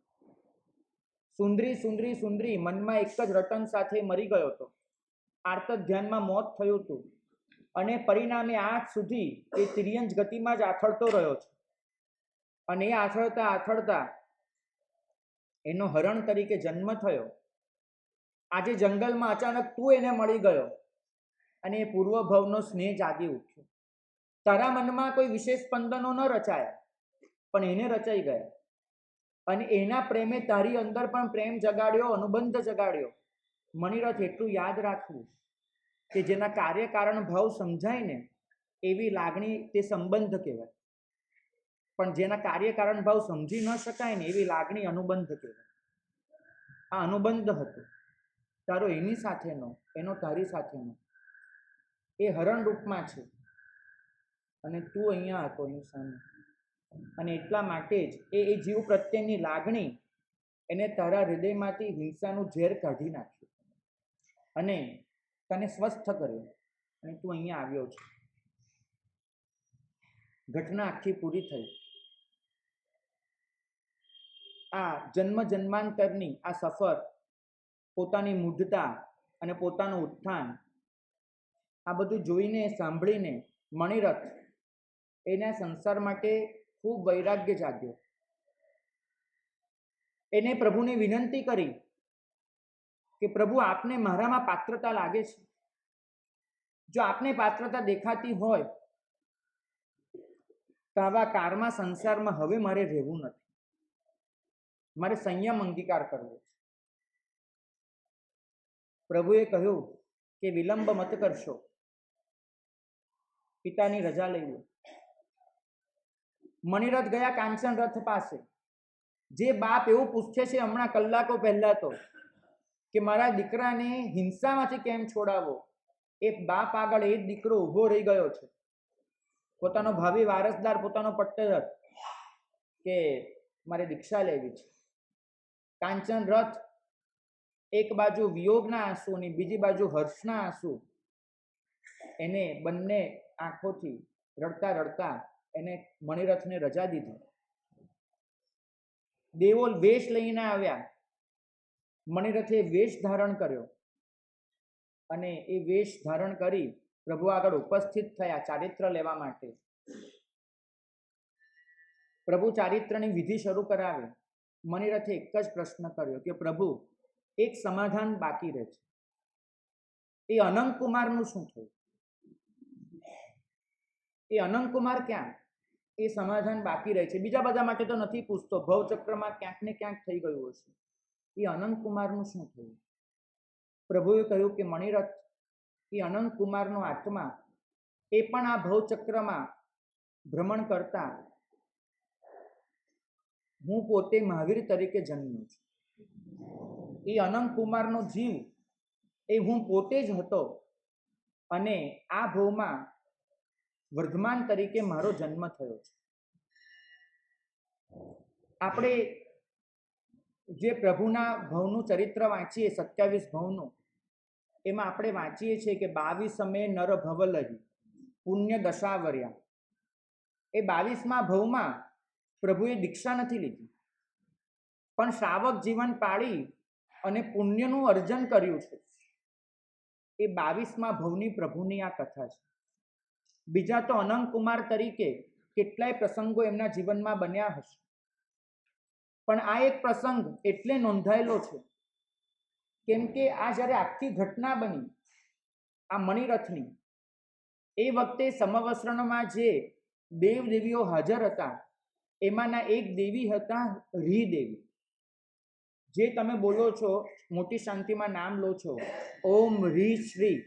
સુંદરી સુંદરી સુંદરી મનમાં એક જ રટન સાથે મરી ગયો હતો. આર્ત ધ્યાનમાં મોત થયું હતું અને પરિણામે આજ સુધી એ તિર્યંજ ગતિમાં જ આથડતો રહ્યો છે. અને એ આથડતા આથડતા એનો હરણ તરીકે જન્મ થયો. આજે જંગલમાં અચાનક તું એને મળી ગયો અને એ પૂર્વ ભવનો સ્નેહ જાગી ઉઠ્યો. તારા મનમાં કોઈ વિશેષ સ્પંદનો ન રચાયા, પણ એને રચાઈ ગયા. અને એના પ્રેમે તારી અંદર પણ પ્રેમ જગાડ્યો, અનુબંધ જગાડ્યો. મણિરથ, એટલું યાદ રાખવું કે જેના કાર્ય કારણ ભાવ સમજાય ને એવી લાગણી તે સંબંધ કહેવાય, પણ જેના કાર્ય કારણ ભાવ સમજી ન શકાય ને એવી લાગણી અનુબંધ કહેવાય. આ અનુબંધ હતો તારો એની સાથેનો, એનો તારી સાથેનો. એ હરણ રૂપમાં છે અને તું અહીંયા હતો એની સામે. અને એટલા માટે જ એ જીવ પ્રત્યેની લાગણી એને તારા હૃદયમાંથી હિંસાનું ઝેર કાઢી નાખ્યું અને તને સ્વસ્થ કર્યો અને તું અહીંયા આવ્યો છે. ઘટના આખી પૂરી થઈ. આ જન્મ જન્માંતરની આ સફર, પોતાની મૂઢતા અને પોતાનું ઉત્થાન, આ બધું જોઈને સાંભળીને મણિરથ એના સંસાર માટે ખૂબ વૈરાગ્ય જાગ્યો. એને પ્રભુને વિનંતી કરી કે પ્રભુ, આપને મારામાં પાત્રતા લાગે છે. જો આપને પાત્રતા દેખાતી હોય તો આવા કારમાં સંસારમાં હવે મારે રહેવું નથી. મારે સંયમ અંગીકાર કરવો છે. પ્રભુએ કહ્યું કે વિલંબ મત કરશો, પિતાની રજા લઈ લો. મણિરથ ગયા કાંચન રથ પાસે. જે બાપ એવું પૂછે છે હમણાં કલાકો પહેલા તો કે મારા દીકરાને હિંસામાંથી કેમ છોડાવો, એ બાપ આગળ એ દીકરો ઊભો રહી ગયો છે. પોતાનો ભાવિ વારસદાર, પોતાનો પટ્ટરથ, કે મારે દીક્ષા લેવી છે. કાંચન રથ, એક બાજુ વિયોગના આંસુ અને બીજી બાજુ હર્ષના આંસુ, એને બંને આંખોથી રડતા રડતા એને મણિરથને રજા દીધી. દેવો વેશ લઈને આવ્યા. મણિરથે વેશ ધારણ કર્યો અને એ વેશ ધારણ કરી પ્રભુ આગળ ઉપસ્થિત થયા ચારિત્ર લેવા માટે. પ્રભુ ચારિત્રની વિધિ શરૂ કરાવે. મણિરથે એક જ પ્રશ્ન કર્યો કે પ્રભુ, એક સમાધાન બાકી રહે છે. એ અનંત કુમારનું શું થયું? એ અનંત કુમાર ક્યાં? એ સમાધાન બાકી રહે છે. બીજા બધા માટે તો નથી પૂછતો, ભવચક્રમાં ક્યાંક ને ક્યાંક થઈ ગયું હશે. એ અનંત કુમારનું શું થયું? પ્રભુએ કહ્યું કે મણિરથ, એ અનંત કુમારનો આત્મા એ પણ આ ભવચક્રમાં ભ્રમણ કરતા હું પોતે મહાવીર તરીકે જન્મ્યો છું. એ અનંત કુમારનો જીવ એ હું પોતે જ હતો અને આ ભવમાં વર્ધમાન તરીકે મારો જન્મ થયો છે. આપણે જે પ્રભુના ભવનું ચરિત્ર વાંચીએ 27 ભવનું, એમાં આપણે વાંચીએ છીએ કે 22 નર ભવલહી પુણ્ય દશાવર્યા. એ 22મા ભવમાં પ્રભુએ દીક્ષા નથી લીધી, પણ શ્રાવક જીવન પાળી અને પુણ્યનું અર્જન કર્યું છે. એ 22મા ભવની પ્રભુની આ કથા છે. બીજા તો અનંત કુમાર તરીકે કેટલાય પ્રસંગો એમના જીવનમાં બન્યા હશે, પણ આ એક પ્રસંગ એટલે નોંધાયેલો છે કેમ કે આ જ્યારે આખી ઘટના બની આ મણિરથની, એ વખતે સમવસ્ત્રણમાં જે દેવ દેવીઓ હાજર હતા એમાંના એક દેવી હતા રી દેવી. જે તમે બોલો છો, મોટી શાંતિમાં નામ લો છો, ઓમ રી શ્રી,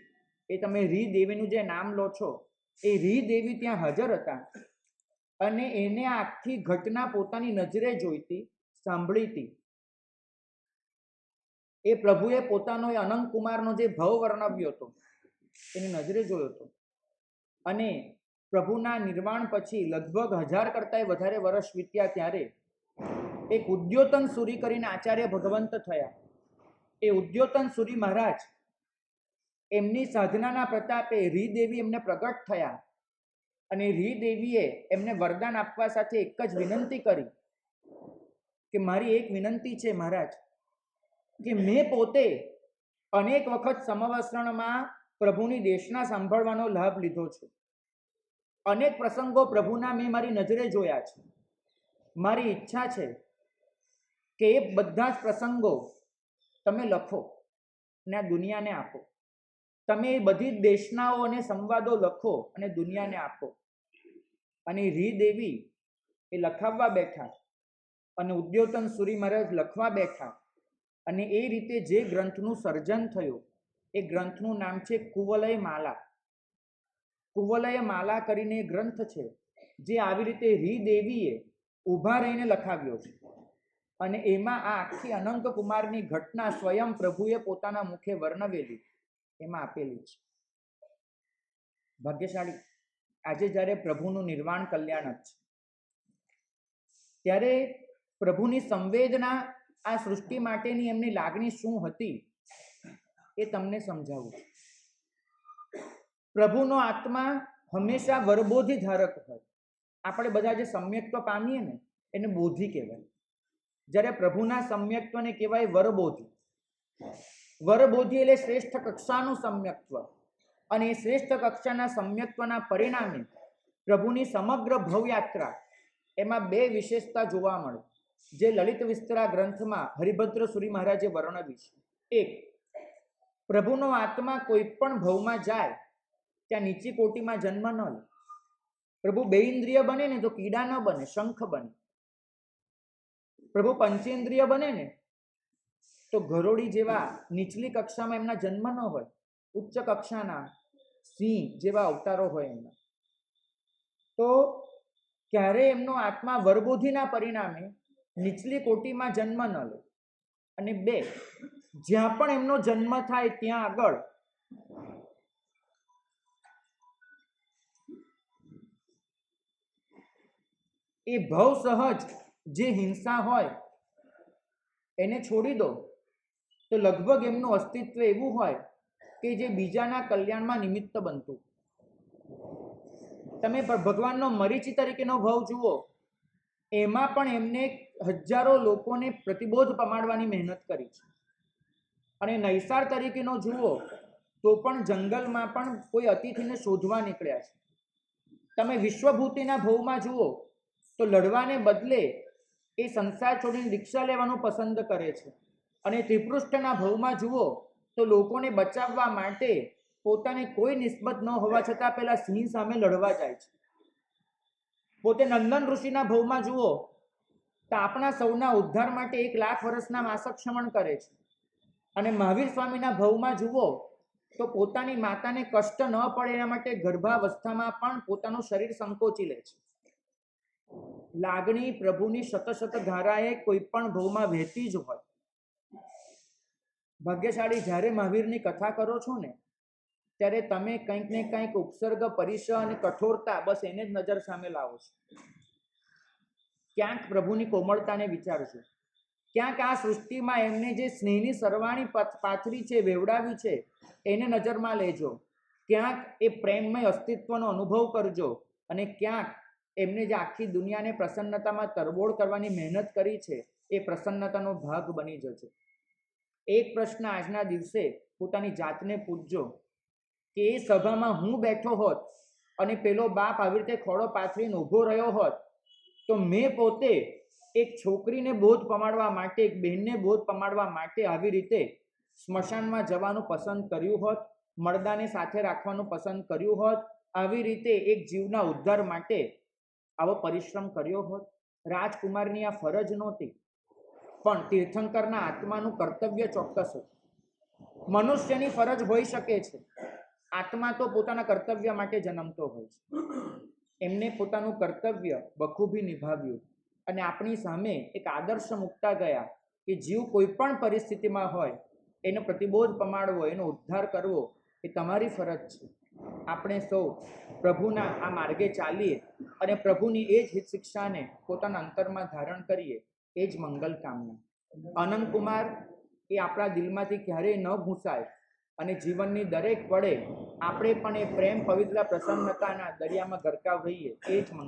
એ તમે રી દેવીનું જે નામ લો છો, એ રી દેવી ત્યાં હાજર હતા અને એને આ આખી ઘટના પોતાની નજરે જોઈતી, સાંભળી હતી. એ પ્રભુએ પોતાનો એ અનંત કુમારનો જે ભવ વર્ણવ્યો હતો એની નજરે જોયો હતો. અને પ્રભુના નિર્વાણ પછી લગભગ 1000 કરતાંય વધારે વર્ષ વીત્યા ત્યારે એક ઉદ્યોતન સુરી કરીને આચાર્ય ભગવંત થયા. એ ઉદ્યોતન સુરી મહારાજ એમની સાધનાના પ્રતાપે રી દેવી એમને પ્રગટ થયા અને રી દેવીએ એમને વરદાન આપવા સાથે એક જ વિનંતી કરી કે મારી એક વિનંતી છે મહારાજ, કે મેં પોતે અનેક વખત સમવસ્ત્રણમાં પ્રભુની દેશના સાંભળવાનો લાભ લીધો છે. અનેક પ્રસંગો પ્રભુના મેં મારી નજરે જોયા છે. મારી ઈચ્છા છે કે એ બધા જ પ્રસંગો તમે લખો અને આ દુનિયાને આપો. તમે એ બધી જ દેશનાઓ અને સંવાદો લખો અને દુનિયાને આપો. અને રી દેવી એ લખાવવા બેઠા અને ઉદ્યોતન સુરી મહારાજ લખવા બેઠા અને એ રીતે જે ગ્રંથનું સર્જન થયું એ ગ્રંથનું નામ છે કુવલય માલા. કુવલય માલા કરીને ગ્રંથ છે જે આવી રીતે રી દેવીએ ઊભા રહીને લખાવ્યો છે. અને એમાં આ આખી અનંત કુમારની ઘટના સ્વયં પ્રભુએ પોતાના મુખે વર્ણવેલી એમાં આપેલી છે. ભાગ્યશાળી આજે જ્યારે પ્રભુનું નિર્વાણ કલ્યાણ છે ત્યારે પ્રભુની સંવેદના આ સૃષ્ટિ માટેની એમની લાગણી શું હતી એ તમને સમજાવું છું. પ્રભુનો આત્મા હંમેશા વરબોધિ ધારક હોય. આપણે બધા જે સમ્યક્ત્વ પામીએ ને એને બોધિ કહેવાય. જ્યારે પ્રભુના સમ્યક્ત્વને કહેવાય વરબોધિ. વરબોધિ એટલે શ્રેષ્ઠ કક્ષાનું સમ્યક્ત્વ. અને એ શ્રેષ્ઠ કક્ષાના સમ્યક્ત્વના પરિણામે પ્રભુની સમગ્ર ભવયાત્રા એમાં 2 વિશેષતા જોવા મળે, જે લલિત વિસ્તરા ગ્રંથમાં હરિભદ્ર સુરી મહારાજે વર્ણવી છે. એક, પ્રભુનો આત્મા કોઈ પણ ભવમાં જાય ત્યાં નીચી કોટીમાં જન્મ ન લે. પ્રભુ 2 ઇન્દ્રિય બને ને તો કીડા ન બને, શંખ બને. પ્રભુ પંચેન્દ્રિય બને ને તો ગરોળી જેવા નીચલી કક્ષામાં એમના જન્મ ન હોય, ઉચ્ચ કક્ષાના સિંહ જેવા અવતારો હોય એમના. તો ક્યારે એમનો આત્મા વરબોધિના પરિણામે નીચલી કોટીમાં જન્મ ન લે. અને 2, જ્યાં પણ એમનો જન્મ થાય ત્યાં આગળ એ ભવ સહજ જે હિંસા હોય એને છોડી દો તો લગભગ એમનું અસ્તિત્વ એવું હોય કે જે બીજાના કલ્યાણમાં નિમિત્ત બનતું. તમે ભગવાનનો મરીચી તરીકેનો ભવ જુઓ, એમાં પણ એમને હજારો લોકોને પ્રતિબોધ પમાડવાની મહેનત કરી છે. અને નૈસાર તરીકેનો જુઓ તો પણ જંગલમાં પણ કોઈ અતિથિને શોધવા નીકળ્યા છે. તમે વિશ્વભૂતિના ભવમાં જુઓ તો લડવાને બદલે એ સંસાર છોડીને દીક્ષા લેવાનું પસંદ કરે છે. અને ત્રિપૃષ્ઠના ભવમાં જુઓ તો લોકોને બચાવવા માટે પોતાને કોઈ નિસ્બત ન હોવા છતાં પેલા સિંહ સામે લડવા જાય છે. પોતે નંદન ઋષિના ભવમાં જુઓ તો આપણા સૌના ઉદ્ધાર માટે 1 લાખ વર્ષના માસક શમન કરે છે. અને મહાવીર સ્વામીના ભવમાં જુઓ તો પોતાની માતાને કષ્ટ ન પડે એના માટે ગર્ભાવસ્થામાં પણ પોતાનું શરીર સંકોચી લે છે. લાગણી પ્રભુની શત ધારાએ કોઈ પણ ભવમાં વહેતી જ હોય. ભાગ્યશાળી જ્યારે મહાવીરની કથા કરો છો ને ત્યારે તમે કંઈક ને કંઈક ઉપસર્ગ પરિસર અને કઠોરતા બસ એને જ નજર સામે લાવો છો. ક્યાંક પ્રભુની કોમળતાને વિચારજો, ક્યાંક આ સૃષ્ટિમાં એમને જે સ્નેહની સરવાણી પાથરી છે, વેવડાવી છે, એને નજરમાં લેજો. ક્યાંક એ પ્રેમમય અસ્તિત્વનો અનુભવ કરજો અને ક્યાંક એમને જે આખી દુનિયાને પ્રસન્નતામાં તરબોળ કરવાની મહેનત કરી છે એ પ્રસન્નતાનો ભાગ બની જજો. એક પ્રશ્ન આજના દિવસે પોતાની જાતને પૂછજો કે એ સભામાં હું બેઠો હોત અને પેલો બાપ આવી રીતે ખોળો પાથરીને ઊભો રહ્યો હોત તો મેં પોતે એક છોકરીને બોધ પમાડવા માટે, એક બહેનને બોધ પમાડવા માટે આવી રીતે સ્મશાનમાં જવાનું પસંદ કર્યું હોત, મળદાને સાથે રાખવાનું પસંદ કર્યું હોત, આવી રીતે એક જીવના ઉદ્ધાર માટે આવો પરિશ્રમ કર્યો હોત. રાજકુમારની આ ફરજ નહોતી, પણ તીર્થંકરના આત્માનું કર્તવ્ય ચોક્કસ હતું. મનુષ્યની ફરજ હોઈ શકે છે, આત્મા તો પોતાના કર્તવ્ય માટે જન્મતો હોય છે. એમને પોતાનું કર્તવ્ય બખૂબી નિભાવ્યું અને આપણી સામે એક આદર્શ મૂકતા ગયા કે જીવ કોઈ પણ પરિસ્થિતિમાં હોય એનો પ્રતિબોધ પમાડવો, એનો ઉદ્ધાર કરવો એ તમારી ફરજ છે. આપણે સૌ પ્રભુના આ માર્ગે ચાલીએ અને પ્રભુની એ જ હિત શિક્ષાને પોતાના અંતરમાં ધારણ કરીએ, એ જ મંગલ કામના. અનંતકુમાર એ આપણા દિલમાંથી ક્યારેય ન ઘૂંસાય અને જીવનની દરેક પળે આપણે પણ એ પ્રેમ, પવિત્રતા, પ્રસન્નતાના દરિયામાં ગરકાવ રહીએ, એ જ મંગલ.